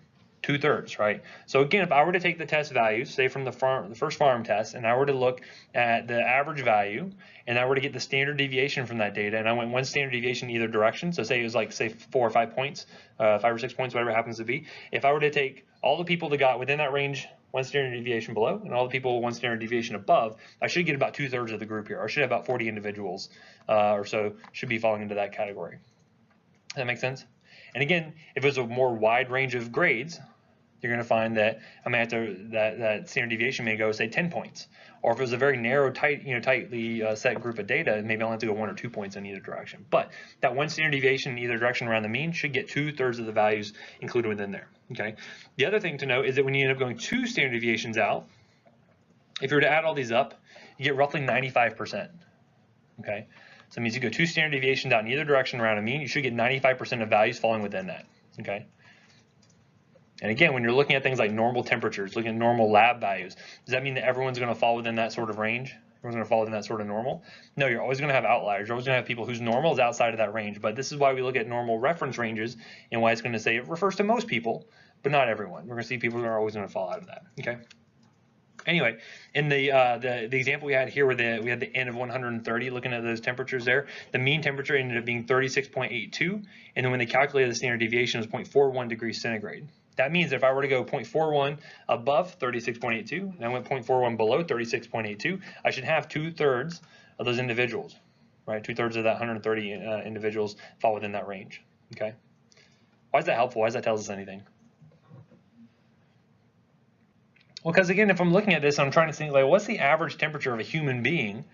2/3, right? So again, if I were to take the test values, say from the first farm test, and I were to look at the average value, and I were to get the standard deviation from that data, and I went 1 standard deviation in either direction, so say it was like, say 4 or 5 points, 5 or 6 points, whatever it happens to be. If I were to take all the people that got within that range 1 standard deviation below, and all the people 1 standard deviation above, I should get about 2/3 of the group here. I should have about 40 individuals or so should be falling into that category. Does that make sense? And again, if it was a more wide range of grades, you're going to find that I may have to, that standard deviation may go, say, 10 points. Or if it was a very narrow, tightly set group of data, maybe I'll have to go 1 or 2 points in either direction. But that 1 standard deviation in either direction around the mean should get 2/3 of the values included within there. Okay. The other thing to note is that when you end up going 2 standard deviations out, if you were to add all these up, you get roughly 95%. Okay. So it means you go 2 standard deviations out in either direction around a mean, you should get 95% of values falling within that. Okay. And again, when you're looking at things like normal temperatures, looking at normal lab values, does that mean that everyone's going to fall within that sort of range? Everyone's going to fall within that sort of normal? No, you're always going to have outliers. You're always going to have people whose normal is outside of that range. But this is why we look at normal reference ranges and why it's going to say it refers to most people, but not everyone. We're going to see people who are always going to fall out of that. Okay. Anyway, in the example we had here where we had the N of 130, looking at those temperatures there, the mean temperature ended up being 36.82, and then when they calculated the standard deviation, it was 0.41 degrees centigrade. That means that if I were to go 0.41 above 36.82, and I went 0.41 below 36.82, I should have 2/3 of those individuals, right? 2/3 of that 130 individuals fall within that range, okay? Why is that helpful? Why does that tell us anything? Well, because again, if I'm looking at this, I'm trying to think, like, what's the average temperature of a human being?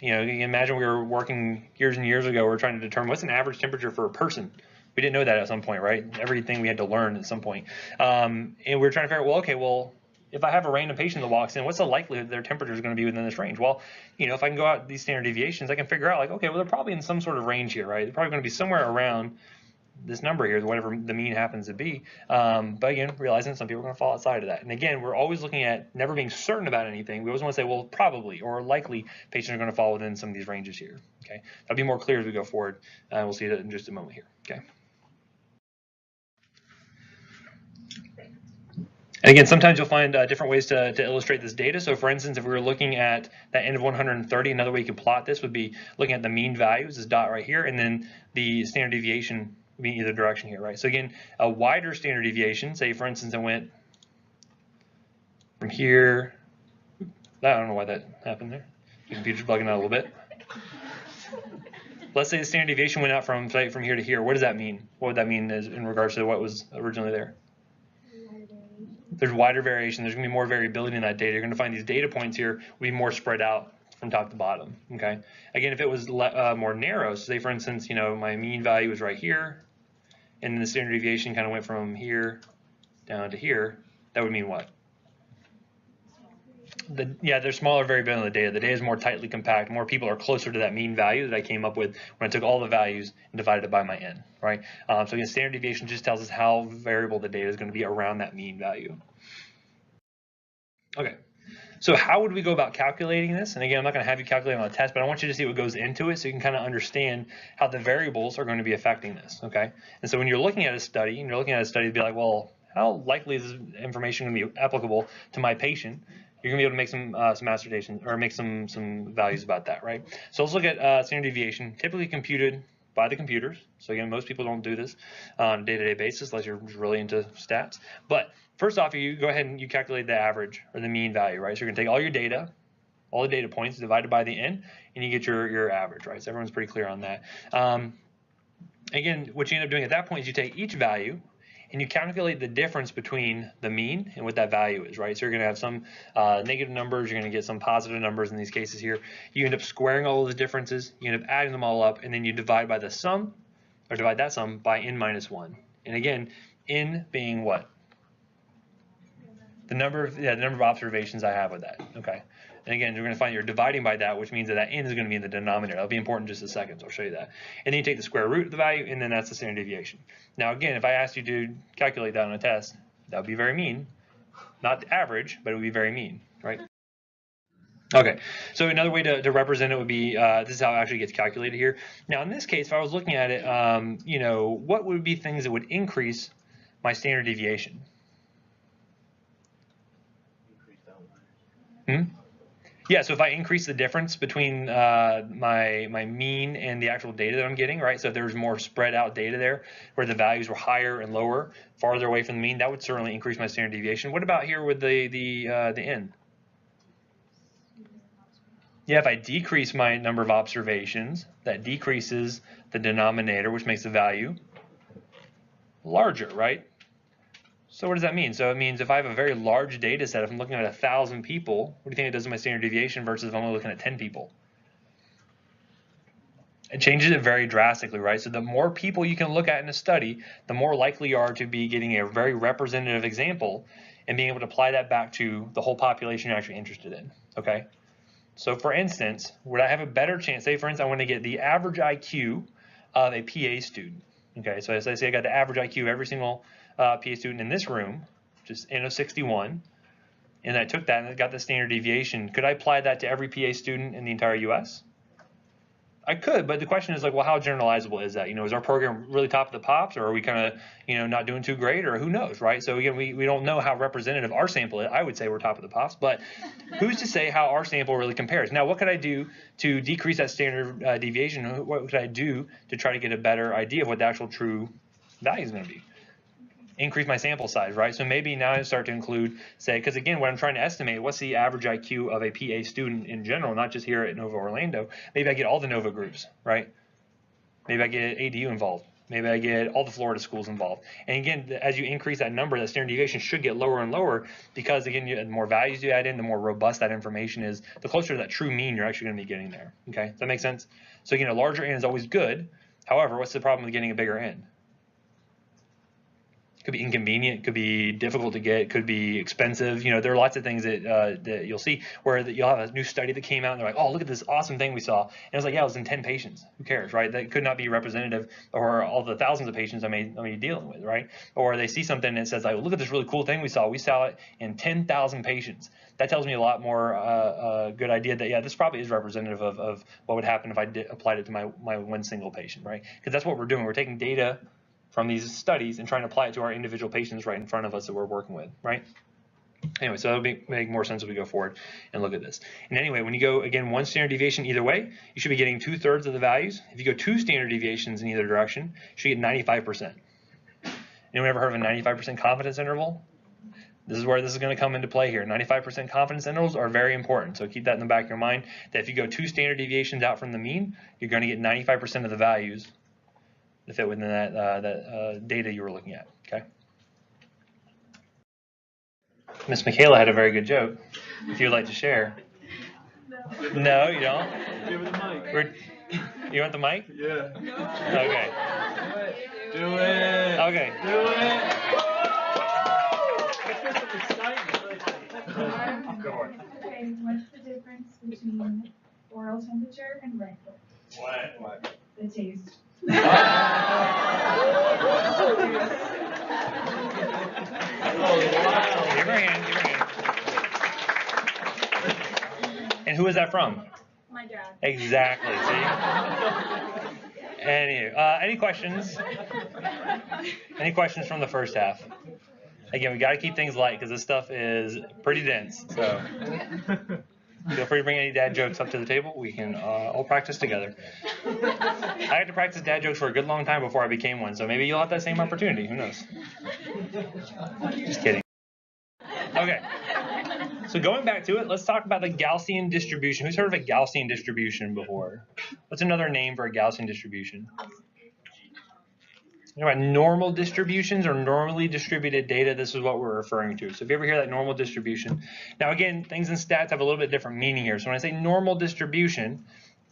You know, you can imagine we were working years and years ago, we were trying to determine what's an average temperature for a person. We didn't know that at some point, right? Everything we had to learn at some point. And we were trying to figure out, well, okay, well, if I have a random patient that walks in, what's the likelihood their temperature is going to be within this range? Well, you know, if I can go out these standard deviations, I can figure out, like, okay, well, they're probably in some sort of range here, right? They're probably going to be somewhere around this number here, whatever the mean happens to be. But again, realizing some people are going to fall outside of that. And again, we're always looking at never being certain about anything. We always want to say, well, probably or likely patients are going to fall within some of these ranges here. Okay, that'll be more clear as we go forward. We'll see that in just a moment here. Okay. And again, sometimes you'll find different ways to illustrate this data. So for instance, if we were looking at that N of 130, another way you could plot this would be looking at the mean values, this dot right here, and then the standard deviation would be in either direction here, right? So again, a wider standard deviation, say for instance, I went from here, I don't know why that happened there. The computer's bugging out a little bit. Let's say the standard deviation went out from here to here. What does that mean? What would that mean in regards to what was originally there? There's wider variation. There's going to be more variability in that data. You're going to find these data points here will be more spread out from top to bottom. Okay. Again, if it was more narrow, so say for instance, you know, my mean value was right here, and then the standard deviation kind of went from here down to here, that would mean what? There's smaller variability in the data. The data is more tightly compact. More people are closer to that mean value that I came up with when I took all the values and divided it by my n, right? So again, standard deviation just tells us how variable the data is going to be around that mean value. Okay, so how would we go about calculating this? And again, I'm not going to have you calculate on a test, but I want you to see what goes into it so you can kind of understand how the variables are going to be affecting this, okay? And so when you're looking at a study, it'd be like, well, how likely is this information going to be applicable to my patient? You're going to be able to make some assertions or make some values about that, right? So let's look at standard deviation, typically computed by the computers. So again, most people don't do this on a day-to-day basis unless you're really into stats. But first off, you go ahead and you calculate the average or the mean value, right? So you're going to take all your data, all the data points divided by the n, and you get your average, right? So everyone's pretty clear on that. Again, what you end up doing at that point is you take each value and you calculate the difference between the mean and what that value is, right? So you're going to have some negative numbers, you're going to get some positive numbers in these cases here. You end up squaring all of the differences, you end up adding them all up, and then you divide by the sum, or divide that sum by n minus 1. And again, n being what? The number of observations I have with that, okay? And again, you're going to find you're dividing by that, which means that n is going to be in the denominator. That'll be important in just a second, so I'll show you that. And then you take the square root of the value, and then that's the standard deviation. Now again, if I asked you to calculate that on a test, that would be very mean. Not the average, but it would be very mean, right? Okay, so another way to represent it would be, this is how it actually gets calculated here. Now in this case, if I was looking at it, you know, what would be things that would increase my standard deviation? Yeah, so if I increase the difference between my mean and the actual data that I'm getting, right? So if there's more spread out data there where the values were higher and lower, farther away from the mean, that would certainly increase my standard deviation. What about here with the n? Yeah, if I decrease my number of observations, that decreases the denominator, which makes the value larger, right? So what does that mean? So it means if I have a very large data set, if I'm looking at 1,000 people, what do you think it does to my standard deviation versus if I'm only looking at 10 people? It changes it very drastically, right? So the more people you can look at in a study, the more likely you are to be getting a very representative example and being able to apply that back to the whole population you're actually interested in, okay? So for instance, would I have a better chance, say for instance I want to get the average IQ of a PA student, okay? So as I say, I got the average IQ of every single PA student in this room, just N of 61, and I took that and I got the standard deviation. Could I apply that to every PA student in the entire US? I could, but the question is like, well, how generalizable is that? You know, is our program really top of the pops, or are we kind of, you know, not doing too great, or who knows, right? So again, we don't know how representative our sample is. I would say we're top of the pops, but who's to say how our sample really compares? Now, what could I do to decrease that standard deviation? What could I do to try to get a better idea of what the actual true value is going to be? Increase my sample size, right? So maybe now I start to include, say, because again, what I'm trying to estimate, what's the average IQ of a PA student in general, not just here at Nova Orlando. Maybe I get all the Nova groups, right? Maybe I get ADU involved. Maybe I get all the Florida schools involved. And again, as you increase that number, that standard deviation should get lower and lower because, again, the more values you add in, the more robust that information is, the closer to that true mean you're actually going to be getting there, okay? Does that make sense? So again, a larger N is always good. However, what's the problem with getting a bigger N? Could be inconvenient, could be difficult to get, could be expensive. You know, there are lots of things that you'll see where you'll have a new study that came out and they're like, oh, look at this awesome thing we saw. And it was like, yeah, it was in 10 patients. Who cares, right? That could not be representative or all the thousands of patients I may be dealing with, right? Or they see something that says like, look at this really cool thing we saw. We saw it in 10,000 patients. That tells me a lot more good idea that, yeah, this probably is representative of what would happen if I applied it to my one single patient, right? Because that's what we're doing. We're taking data from these studies and trying to apply it to our individual patients right in front of us that we're working with, right? Anyway, so that'll make more sense as we go forward and look at this. And anyway, when you go, again, one standard deviation either way, you should be getting 2/3 of the values. If you go 2 standard deviations in either direction, you should get 95%. Anyone ever heard of a 95% confidence interval? This is where this is going to come into play here. 95% confidence intervals are very important, so keep that in the back of your mind, that if you go 2 standard deviations out from the mean, you're going to get 95% of the values that fit within that data you were looking at, okay? Miss Michaela had a very good joke, if you would like to share. No, you don't? Give her the mic. You want the mic? Yeah. Okay. Do it. Okay. Do it. Let's get some excitement. Go on. Okay, what's the difference between oral temperature and rectal? What? The taste. Give her a hand, give her a hand. And who is that from? My dad. Exactly, see? Any questions? Any questions from the first half? Again, we got to keep things light because this stuff is pretty dense. So feel free to bring any dad jokes up to the table. We can all practice together. I had to practice dad jokes for a good long time before I became one, so maybe you'll have that same opportunity. Who knows? Just kidding. Okay. So going back to it, let's talk about the Gaussian distribution. Who's heard of a Gaussian distribution before? What's another name for a Gaussian distribution? You know about normal distributions or normally distributed data, this is what we're referring to. So if you ever hear that normal distribution, now again, things in stats have a little bit different meaning here. So when I say normal distribution,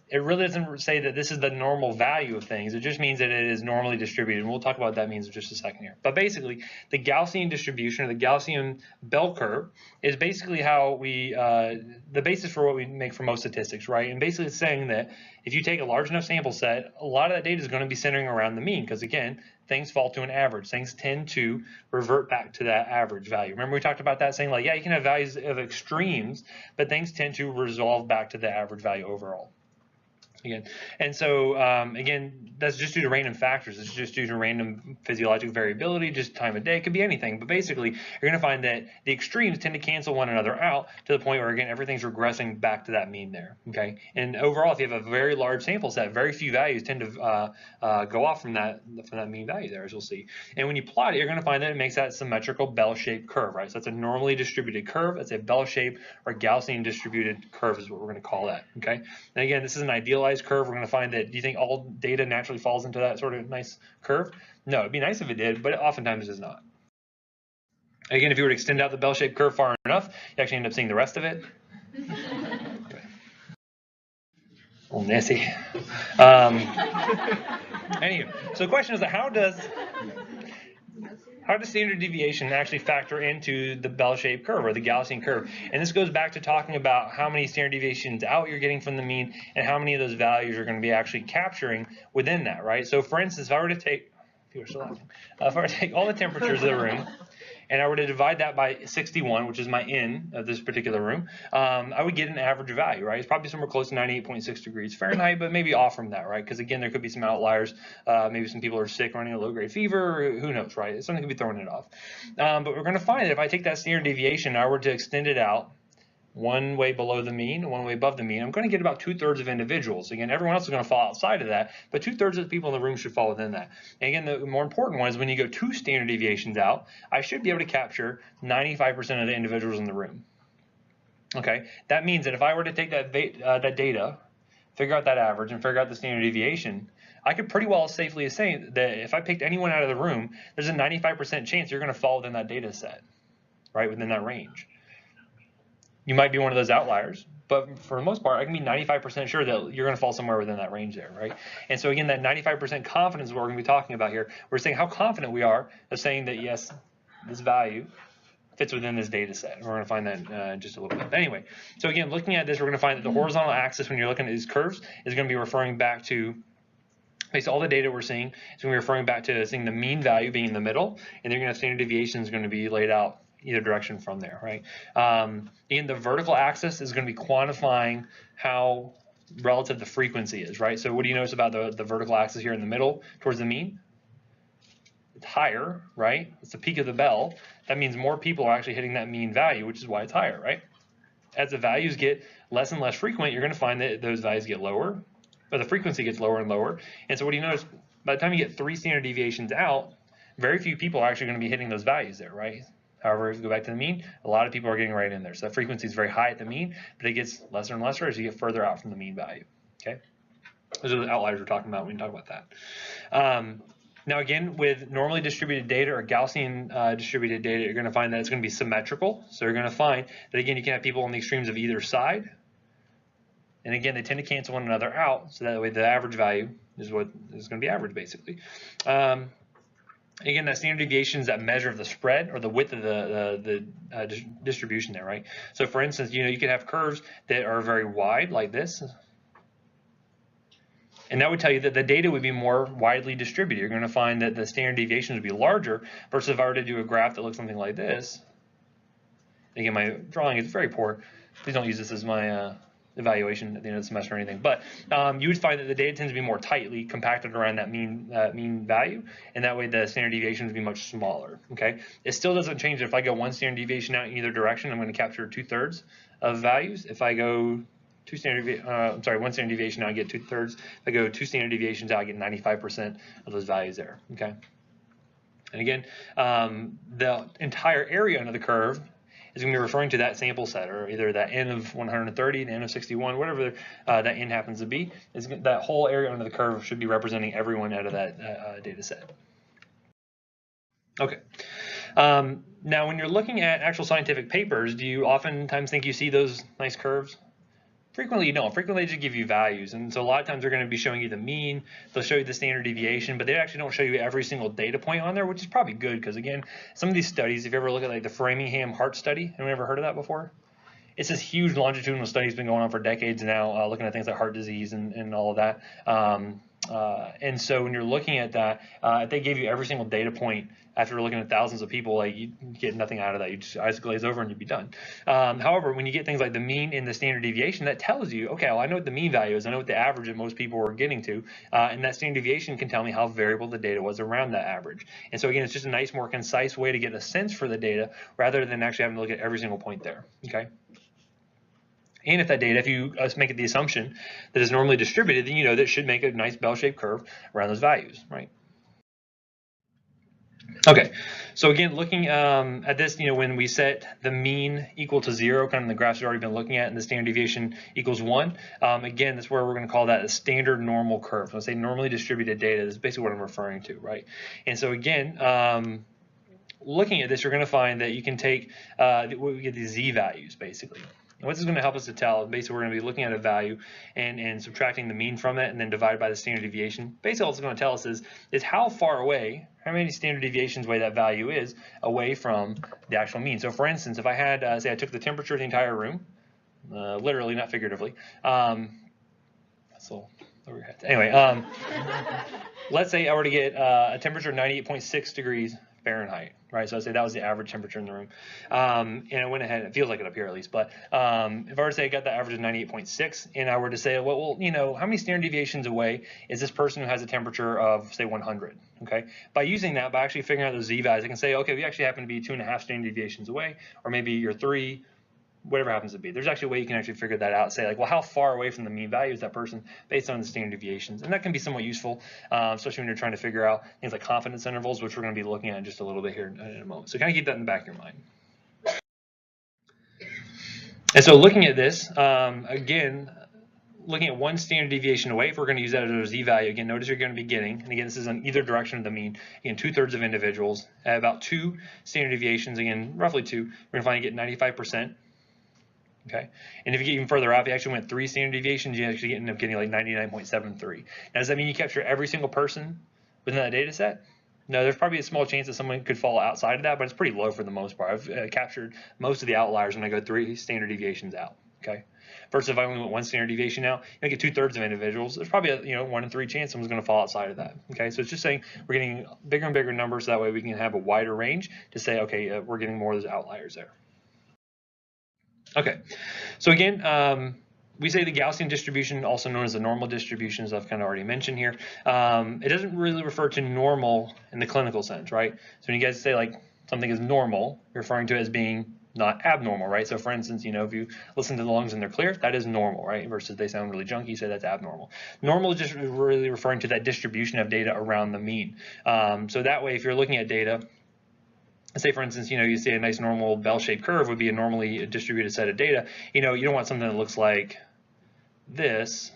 it really doesn't say that this is the normal value of things. It just means that it is normally distributed. And we'll talk about what that means in just a second here. But basically, the Gaussian distribution, or the Gaussian bell curve, is basically how we, the basis for what we make for most statistics, right? And basically it's saying that if you take a large enough sample set, a lot of that data is going to be centering around the mean. Because again, things fall to an average. Things tend to revert back to that average value. Remember we talked about that, saying like, yeah, you can have values of extremes, but things tend to resolve back to the average value overall. Again. And so, again, that's just due to random factors. It's just due to random physiological variability, just time of day. It could be anything. But basically, you're going to find that the extremes tend to cancel one another out to the point where, again, everything's regressing back to that mean there. Okay. And overall, if you have a very large sample set, very few values tend to go off from that mean value there, as you'll see. And when you plot it, you're going to find that it makes that symmetrical bell-shaped curve, right? So that's a normally distributed curve. It's a bell-shaped or Gaussian distributed curve is what we're going to call that. Okay. And again, this is an idealized curve. We're going to find that, do you think all data naturally falls into that sort of nice curve? No, it'd be nice if it did, but it oftentimes does not. Again, if you were to extend out the bell-shaped curve far enough, you actually end up seeing the rest of it. Okay. Oh, messy. Anyway, so the question is, how does standard deviation actually factor into the bell-shaped curve or the Gaussian curve? And this goes back to talking about how many standard deviations out you're getting from the mean and how many of those values you're going to be actually capturing within that, right? So for instance, if I were to take, if I were to take all the temperatures of the room and I were to divide that by 61, which is my N of this particular room, I would get an average value, right? It's probably somewhere close to 98.6 degrees Fahrenheit, but maybe off from that, right? Because again, there could be some outliers. Maybe some people are sick, running a low-grade fever, who knows, right? Something could be throwing it off. But we're going to find that if I take that standard deviation and I were to extend it out one way below the mean, one way above the mean, I'm going to get about 2/3 of individuals. Again, everyone else is going to fall outside of that, but 2/3 of the people in the room should fall within that. And again, the more important one is when you go 2 standard deviations out, I should be able to capture 95% of the individuals in the room. Okay, that means that if I were to take that data, figure out that average, and figure out the standard deviation, I could pretty well safely say that if I picked anyone out of the room, there's a 95% chance you're going to fall within that data set, right, within that range. You might be one of those outliers, but for the most part, I can be 95% sure that you're going to fall somewhere within that range there, right? And so again, that 95% confidence is what we're going to be talking about here. We're saying how confident we are of saying that, yes, this value fits within this data set. And we're going to find that in just a little bit. But anyway, so again, looking at this, we're going to find that the horizontal axis, when you're looking at these curves, is going to be referring back to basically all the data we're seeing. So we're referring back to seeing the mean value being in the middle, and they're going to have standard deviation is going to be laid out either direction from there, right? Again, the vertical axis is going to be quantifying how relative the frequency is, right? So what do you notice about the vertical axis here in the middle towards the mean? It's higher, right? It's the peak of the bell. That means more people are actually hitting that mean value, which is why it's higher, right? As the values get less and less frequent, you're going to find that those values get lower, but the frequency gets lower and lower. And so what do you notice? By the time you get 3 standard deviations out, very few people are actually going to be hitting those values there, right? However, if you go back to the mean, a lot of people are getting right in there. So that frequency is very high at the mean, but it gets lesser and lesser as you get further out from the mean value. Okay, those are the outliers we're talking about when we talk about that. Now again, with normally distributed data or Gaussian distributed data, you're going to find that it's going to be symmetrical. So you're going to find that again, you can have people on the extremes of either side. And again, they tend to cancel one another out. So that way the average value is what is going to be average basically. Again, that standard deviation is that measure of the spread or the width of the distribution there, right? So for instance, you could have curves that are very wide like this. And that would tell you that the data would be more widely distributed. You're going to find that the standard deviations would be larger versus if I were to do a graph that looks something like this. Again, my drawing is very poor. Please don't use this as my evaluation at the end of the semester or anything, but you would find that the data tends to be more tightly compacted around that mean value, and that way the standard deviation would be much smaller. Okay, it still doesn't change if I go one standard deviation out in either direction, I'm going to capture 2/3 of values. If I go one standard deviation out, I get 2/3. If I go 2 standard deviations out, I get 95% of those values there. Okay, and again, the entire area under the curve is going to be referring to that sample set, or either that n of 130, the n of 61, whatever that n happens to be. That whole area under the curve should be representing everyone out of that data set. Okay. Now, when you're looking at actual scientific papers, do you oftentimes think you see those nice curves? Frequently you don't. Frequently they just give you values, and so a lot of times they're going to be showing you the mean, they'll show you the standard deviation, but they actually don't show you every single data point on there, which is probably good, because again, some of these studies, if you ever look at like the Framingham heart study, anyone ever heard of that before? It's this huge longitudinal study that's been going on for decades now, looking at things like heart disease and all of that. And so when you're looking at that, if they gave you every single data point after looking at thousands of people, like you get nothing out of that. You just eyes glaze over and you'd be done. However, when you get things like the mean and the standard deviation, that tells you, okay, well, I know what the mean value is. I know what the average that most people were getting to. And that standard deviation can tell me how variable the data was around that average. And so again, it's just a nice, more concise way to get a sense for the data rather than actually having to look at every single point there. Okay. And if that data, if you make it the assumption that it's normally distributed, then you know that it should make a nice bell-shaped curve around those values, right? Okay, so again, looking at this, when we set the mean equal to 0, kind of the graphs we've already been looking at, and the standard deviation equals 1, again, that's where we're going to call that a standard normal curve. Let's say normally distributed data is basically what I'm referring to, right? And so again, looking at this, you're going to find that you can take, we get these z values, basically. And what this is going to help us to tell, basically we're going to be looking at a value and subtracting the mean from it and then divide by the standard deviation. Basically all it's going to tell us is how far away, how many standard deviations away that value is away from the actual mean. So for instance, if I had, say I took the temperature of the entire room, literally, not figuratively, so anyway, let's say I were to get a temperature of 98.6 degrees Fahrenheit, right? So I'd say that was the average temperature in the room. And I went ahead, it feels like it up here at least, but if I were to say I got the average of 98.6 and I were to say, well, how many standard deviations away is this person who has a temperature of, say, 100, okay? By using that, by actually figuring out those z values, I can say, okay, we actually happen to be 2.5 standard deviations away, or maybe you're 3, whatever happens to be. There's actually a way you can actually figure that out. Say like, well, how far away from the mean value is that person based on the standard deviations? And that can be somewhat useful, especially when you're trying to figure out things like confidence intervals, which we're going to be looking at just a little bit here in a moment. So kind of keep that in the back of your mind. And so looking at this, again, looking at one standard deviation away, if we're going to use that as a z value, again, notice you're going to be getting, and again, this is on either direction of the mean, again, 2/3 of individuals at about 2 standard deviations, again, roughly 2, we're going to find you get 95%. Okay, and if you get even further out, if you actually went 3 standard deviations, you actually end up getting like 99.73. Now, does that mean you capture every single person within that data set? No, there's probably a small chance that someone could fall outside of that, but it's pretty low for the most part. I've captured most of the outliers when I go 3 standard deviations out. Okay, versus if I only went 1 standard deviation out, you get 2/3 of individuals. There's probably a 1 in 3 chance someone's going to fall outside of that. Okay, so it's just saying we're getting bigger and bigger numbers, so that way we can have a wider range to say, okay, we're getting more of those outliers there. Okay, so again, we say the Gaussian distribution, also known as the normal distribution, as I've kind of already mentioned here. It doesn't really refer to normal in the clinical sense, right? So when you guys say like something is normal, you're referring to it as being not abnormal, right? So for instance, if you listen to the lungs and they're clear, that is normal, right? Versus they sound really junky, you say that's abnormal. Normal is just really referring to that distribution of data around the mean. So that way, if you're looking at data, say for instance, you see a nice normal bell-shaped curve would be a normally distributed set of data. You don't want something that looks like this.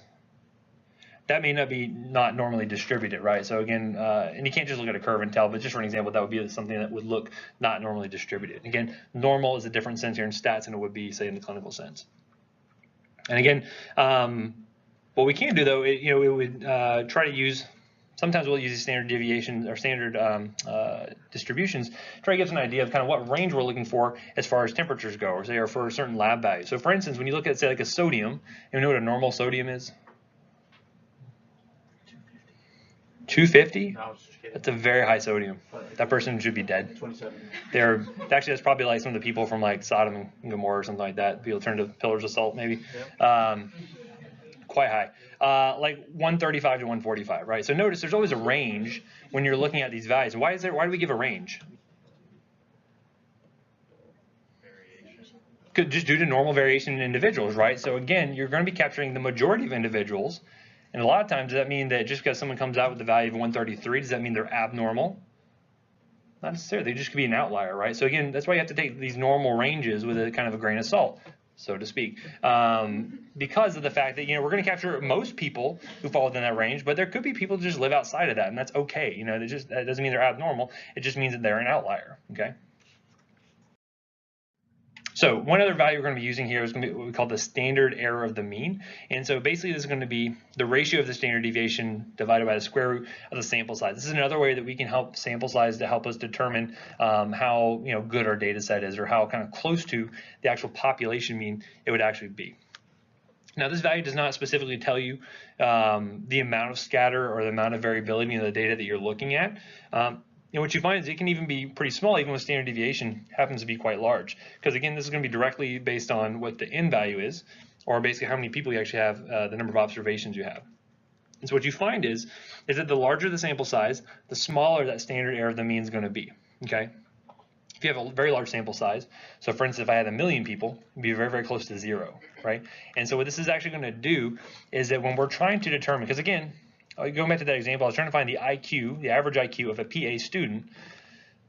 That may not be not normally distributed, right? So again, and you can't just look at a curve and tell, but just for an example, that would be something that would look not normally distributed. Again, normal is a different sense here in stats than it would be, say, in the clinical sense. And again, what we can do though, it would try to use. Sometimes we'll use these standard deviations or standard distributions, try to give us an idea of kind of what range we're looking for as far as temperatures go, or say, or for a certain lab value. So for instance, when you look at, say, like a sodium, you know what a normal sodium is? 250? No, I was just kidding. That's a very high sodium. That person should be dead. 27. That's probably like some of the people from like Sodom and Gomorrah or something like that. People turned to pillars of salt, maybe. Quite high. Like 135 to 145, right? So notice there's always a range when you're looking at these values. Why do we give a range? Just due to normal variation in individuals, right? So again, you're going to be capturing the majority of individuals. And a lot of times, does that mean that just because someone comes out with the value of 133, does that mean they're abnormal? Not necessarily. They just could be an outlier, right? So again, that's why you have to take these normal ranges with a kind of a grain of salt, so to speak, because of the fact that, we're going to capture most people who fall within that range, but there could be people who just live outside of that, and that's okay. That doesn't mean they're abnormal. It just means that they're an outlier, okay? So one other value we're going to be using here is going to be what we call the standard error of the mean. And so basically this is going to be the ratio of the standard deviation divided by the square root of the sample size. This is another way that we can help sample size to help us determine how good our data set is, or how kind of close to the actual population mean it would actually be. Now this value does not specifically tell you the amount of scatter or the amount of variability in the data that you're looking at. What you find is it can even be pretty small, even when standard deviation happens to be quite large. Because again, this is going to be directly based on what the n value is, or basically how many people you actually have, the number of observations you have. And so what you find is that the larger the sample size, the smaller that standard error of the mean is going to be. Okay. If you have a very large sample size, so for instance, if I had 1 million people, it'd be very, very close to 0, right? And so what this is actually going to do is that when we're trying to determine, because again, going back to that example, I was trying to find the IQ, the average IQ of a PA student.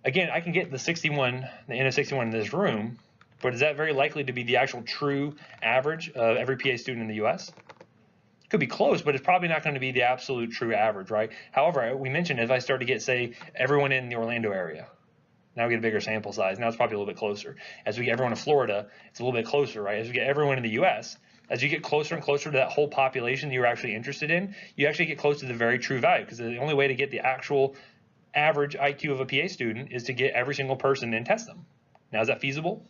Again, I can get the 61, the N of 61 in this room, but is that very likely to be the actual true average of every PA student in the US? It could be close, but it's probably not going to be the absolute true average, right? However, we mentioned if I start to get, say, everyone in the Orlando area, now we get a bigger sample size. Now it's probably a little bit closer. As we get everyone in Florida, it's a little bit closer, right? As we get everyone in the US, as you get closer and closer to that whole population that you're actually interested in, you actually get close to the very true value, because the only way to get the actual average IQ of a PA student is to get every single person and test them. Now, is that feasible?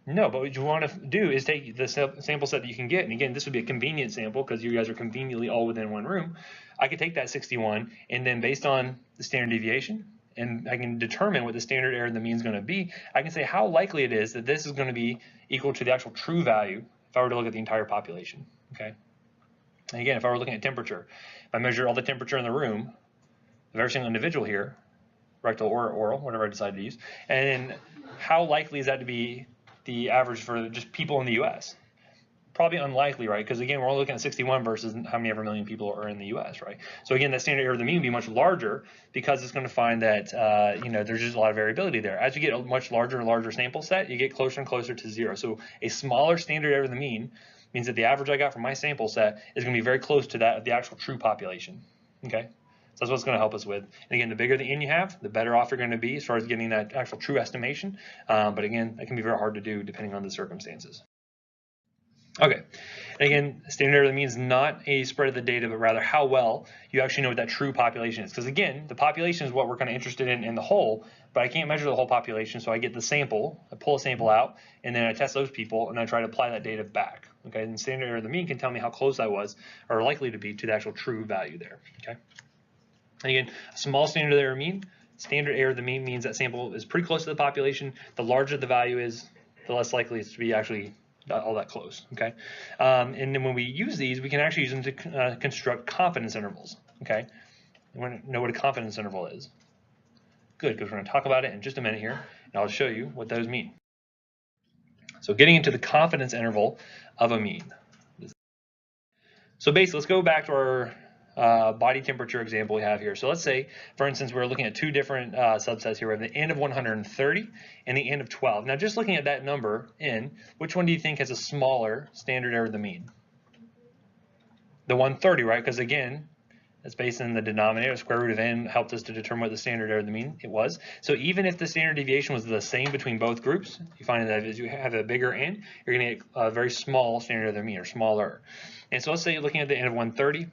No, but what you want to do is take the sample set that you can get, and again, this would be a convenient sample because you guys are conveniently all within one room. I could take that 61, and then based on the standard deviation, and I can determine what the standard error of the mean is going to be, I can say how likely it is that this is going to be equal to the actual true value if I were to look at the entire population, okay? And again, if I were looking at temperature, if I measure all the temperature in the room of every single individual here, rectal or oral, whatever I decide to use, and how likely is that to be the average for just people in the US? Probably unlikely, right? Because again, we're only looking at 61 versus how many ever million people are in the US, right? So again, that standard error of the mean would be much larger because it's going to find that, there's just a lot of variability there. As you get a much larger and larger sample set, you get closer and closer to 0. So a smaller standard error of the mean means that the average I got from my sample set is going to be very close to that of the actual true population, okay? So that's what it's going to help us with. And again, the bigger the n you have, the better off you're going to be as far as getting that actual true estimation. But again, that can be very hard to do depending on the circumstances. Okay, and again, standard error of the mean is not a spread of the data, but rather how well you actually know what that true population is. Because again, the population is what we're kind of interested in the whole, but I can't measure the whole population, so I get the sample, I pull a sample out, and then I test those people, and I try to apply that data back. Okay, and standard error of the mean can tell me how close I was, or likely to be, to the actual true value there. Okay, and again, a small standard error of the mean means that sample is pretty close to the population. The larger the value is, the less likely it's to be actually all that close, okay? And then when we use these, we can actually use them to construct confidence intervals, okay? You want to know what a confidence interval is? Good, because we're going to talk about it in just a minute here, and I'll show you what those mean. So getting into the confidence interval of a mean. So basically, let's go back to our body temperature example we have here. So let's say, for instance, we're looking at two different subsets here. We have the n of 130 and the n of 12. Now, just looking at that number, n, which one do you think has a smaller standard error of the mean? The 130, right? Because again, it's based on the denominator. Square root of n helped us to determine what the standard error of the mean it was. So even if the standard deviation was the same between both groups, you find that as you have a bigger n, you're going to get a very small standard error of the mean, or smaller. And so let's say you're looking at the n of 130.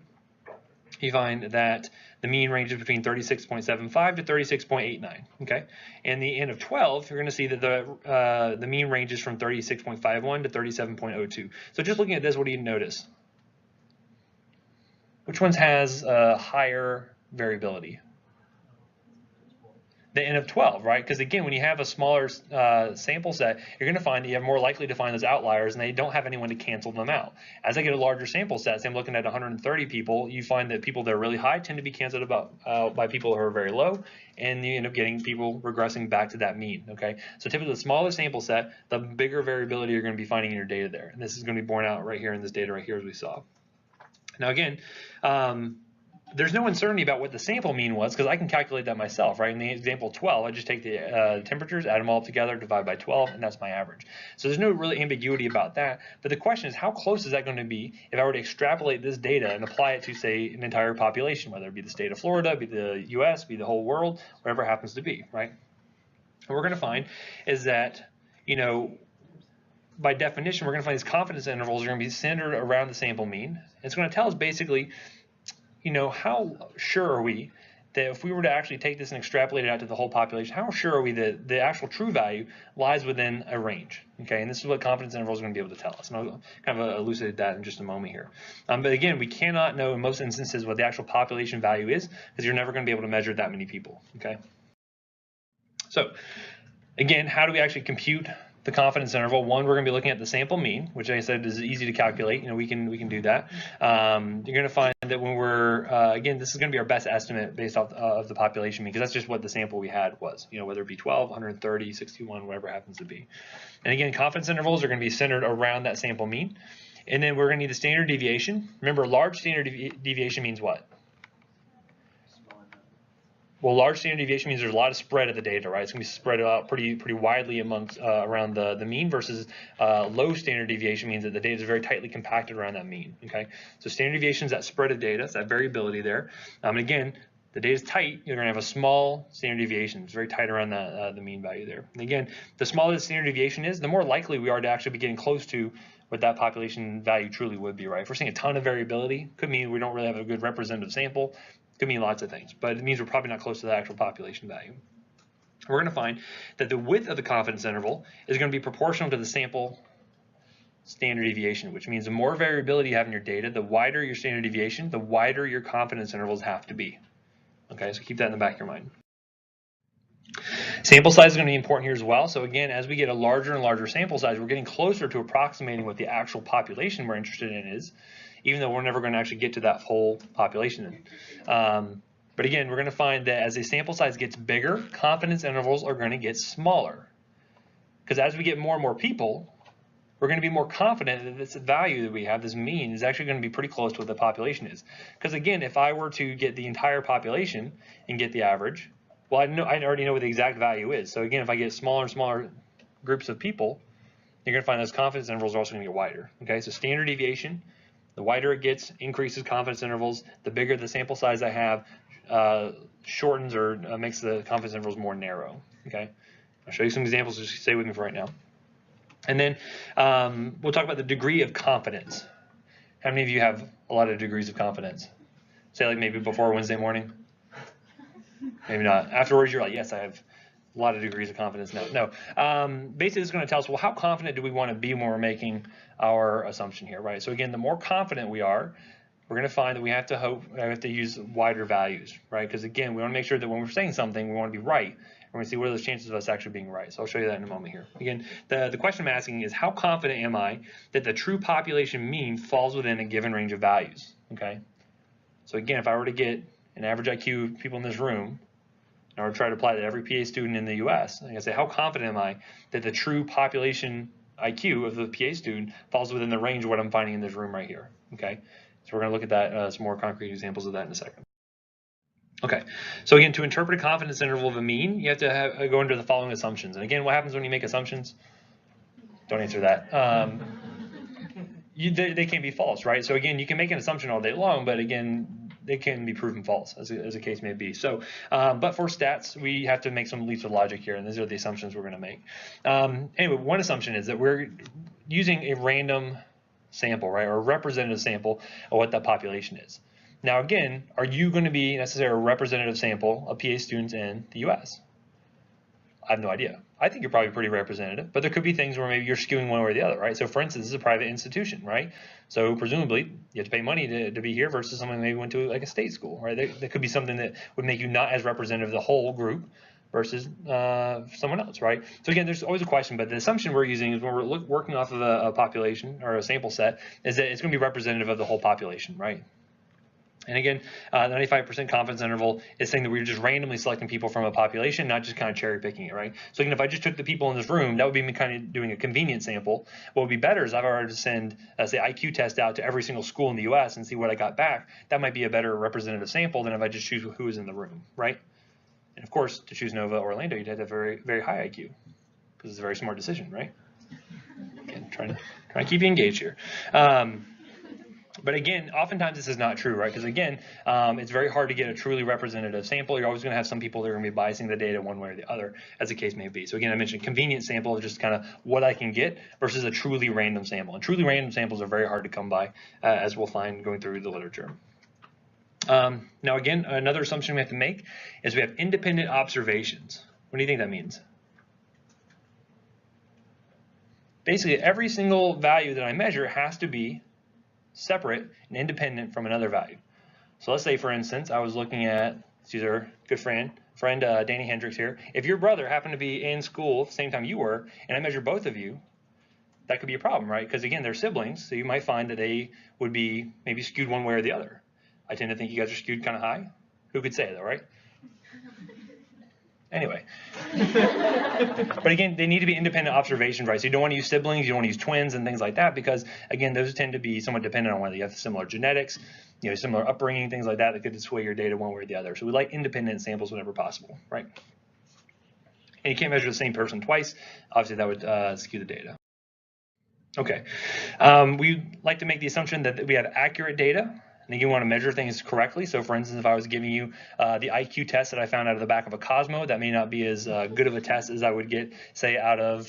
You find that the mean ranges between 36.75 to 36.89, okay? And the n of 12, you're going to see that the mean ranges from 36.51 to 37.02. So just looking at this, what do you notice? Which ones has a higher variability? The N of 12, right? Because again, when you have a smaller sample set, you're going to find that you're more likely to find those outliers, and they don't have anyone to cancel them out. As I get a larger sample set, say I'm looking at 130 people, you find that people that are really high tend to be canceled out by people who are very low, and you end up getting people regressing back to that mean. Okay, so typically the smaller sample set, the bigger variability you're going to be finding in your data there, and this is going to be borne out right here in this data right here as we saw. Now again, there's no uncertainty about what the sample mean was because I can calculate that myself, right? In the example 12, I just take the temperatures, add them all up together, divide by 12, and that's my average. So there's no really ambiguity about that. But the question is, how close is that going to be if I were to extrapolate this data and apply it to, say, an entire population, whether it be the state of Florida, be the US, be the whole world, whatever it happens to be, right? What we're going to find is that, you know, by definition, we're going to find these confidence intervals are going to be centered around the sample mean. It's going to tell us basically, you know, how sure are we that if we were to actually take this and extrapolate it out to the whole population, how sure are we that the actual true value lies within a range? Okay, and this is what confidence intervals are going to be able to tell us. And I'll kind of elucidate that in just a moment here. But again, we cannot know in most instances what the actual population value is because you're never going to be able to measure that many people. Okay. So again, how do we actually compute the confidence interval? One, we're going to be looking at the sample mean, which I said is easy to calculate. You know, we can do that. You're going to find that when we're again, this is going to be our best estimate based off of the population mean because that's just what the sample we had was. You know, whether it be 12, 130, 61, whatever it happens to be. And again, confidence intervals are going to be centered around that sample mean. And then we're going to need the standard deviation. Remember, large standard deviation means what? Well, large standard deviation means there's a lot of spread of the data, right? It's going to be spread out pretty widely amongst around the mean versus low standard deviation means that the data is very tightly compacted around that mean. Okay, so standard deviation is that spread of data, it's that variability there. And again, the data is tight. You're going to have a small standard deviation. It's very tight around the mean value there. And again, the smaller the standard deviation is, the more likely we are to actually be getting close to what that population value truly would be, right? If we're seeing a ton of variability, could mean we don't really have a good representative sample. Could mean lots of things, but it means we're probably not close to the actual population value. We're going to find that the width of the confidence interval is going to be proportional to the sample standard deviation, which means the more variability you have in your data, the wider your standard deviation, the wider your confidence intervals have to be. Okay, so keep that in the back of your mind. Sample size is going to be important here as well. So again, as we get a larger and larger sample size, we're getting closer to approximating what the actual population we're interested in is, even though we're never going to actually get to that whole population. But again, we're going to find that as the sample size gets bigger, confidence intervals are going to get smaller. Because as we get more and more people, we're going to be more confident that this value that we have, this mean, is actually going to be pretty close to what the population is. Because again, if I were to get the entire population and get the average, well, I already know what the exact value is. So again, if I get smaller and smaller groups of people, you're going to find those confidence intervals are also going to get wider. Okay, so standard deviation, the wider it gets, increases confidence intervals. The bigger the sample size I have, shortens or makes the confidence intervals more narrow. Okay, I'll show you some examples. Just stay with me for right now. And then we'll talk about the degree of confidence. How many of you have a lot of degrees of confidence? Say like maybe before Wednesday morning? Maybe not. Afterwards, you're like, yes, I have a lot of degrees of confidence. No. Basically, it's going to tell us, well, how confident do we want to be when we're making our assumption here, right? So again, the more confident we are, we're going to find that we have to use wider values, right? Because again, we want to make sure that when we're saying something, we want to be right. We're going to see what are those chances of us actually being right. So I'll show you that in a moment here. Again, the question I'm asking is, how confident am I that the true population mean falls within a given range of values? Okay. So again, if I were to get an average IQ of people in this room, and I were to try to apply that to every PA student in the U.S., I'm going to say, how confident am I that the true population IQ of the PA student falls within the range of what I'm finding in this room right here? Okay. So we're going to look at that, some more concrete examples of that in a second. Okay, so again, to interpret a confidence interval of a mean, you have to go into the following assumptions. And again, what happens when you make assumptions? Don't answer that. They can be false, right? So again, you can make an assumption all day long, but again, they can be proven false, as a case may be. So, but for stats, we have to make some leaps of logic here, and these are the assumptions we're going to make. Anyway, one assumption is that we're using a random sample, right, or a representative sample of what that population is. Now again, are you going to be necessarily a representative sample of PA students in the US? I have no idea. I think you're probably pretty representative, but there could be things where maybe you're skewing one way or the other, right? So for instance, this is a private institution, right? So presumably you have to pay money to be here versus someone who maybe went to like a state school, right? There could be something that would make you not as representative of the whole group versus someone else, right? So again, there's always a question, but the assumption we're using is when we're working off of a population or a sample set is that it's going to be representative of the whole population, right? And again, the 95% confidence interval is saying that we're just randomly selecting people from a population, not just kind of cherry picking it, right? So again, if I just took the people in this room, that would be me kind of doing a convenient sample. What would be better is if I were to send, say, IQ test out to every single school in the US and see what I got back. That might be a better representative sample than if I just choose who is in the room, right? And of course, to choose Nova or Orlando, you'd have to have very, very high IQ because it's a very smart decision, right? Again, trying to keep you engaged here. But again, oftentimes this is not true, right? Because again, it's very hard to get a truly representative sample. You're always going to have some people that are going to be biasing the data one way or the other, as the case may be. So again, I mentioned convenient sample is just kind of what I can get versus a truly random sample. And truly random samples are very hard to come by, as we'll find going through the literature. Now again, another assumption we have to make is we have independent observations. What do you think that means? Basically, every single value that I measure has to be separate and independent from another value. So let's say, for instance, I was looking at, let's use our good friend Danny Hendricks here. If your brother happened to be in school at the same time you were, and I measure both of you, that could be a problem, right? Because again, they're siblings, so you might find that they would be maybe skewed one way or the other. I tend to think you guys are skewed kind of high. Who could say though, right? Anyway. But again, they need to be independent observations, right? So you don't want to use siblings, you don't want to use twins and things like that because, again, those tend to be somewhat dependent on whether you have similar genetics, similar upbringing, things like that could sway your data one way or the other. So we like independent samples whenever possible, right? And you can't measure the same person twice. Obviously, that would skew the data. Okay. We like to make the assumption that we have accurate data. I think you want to measure things correctly. So for instance, if I was giving you the IQ test that I found out of the back of a Cosmo, that may not be as good of a test as I would get, say, out of,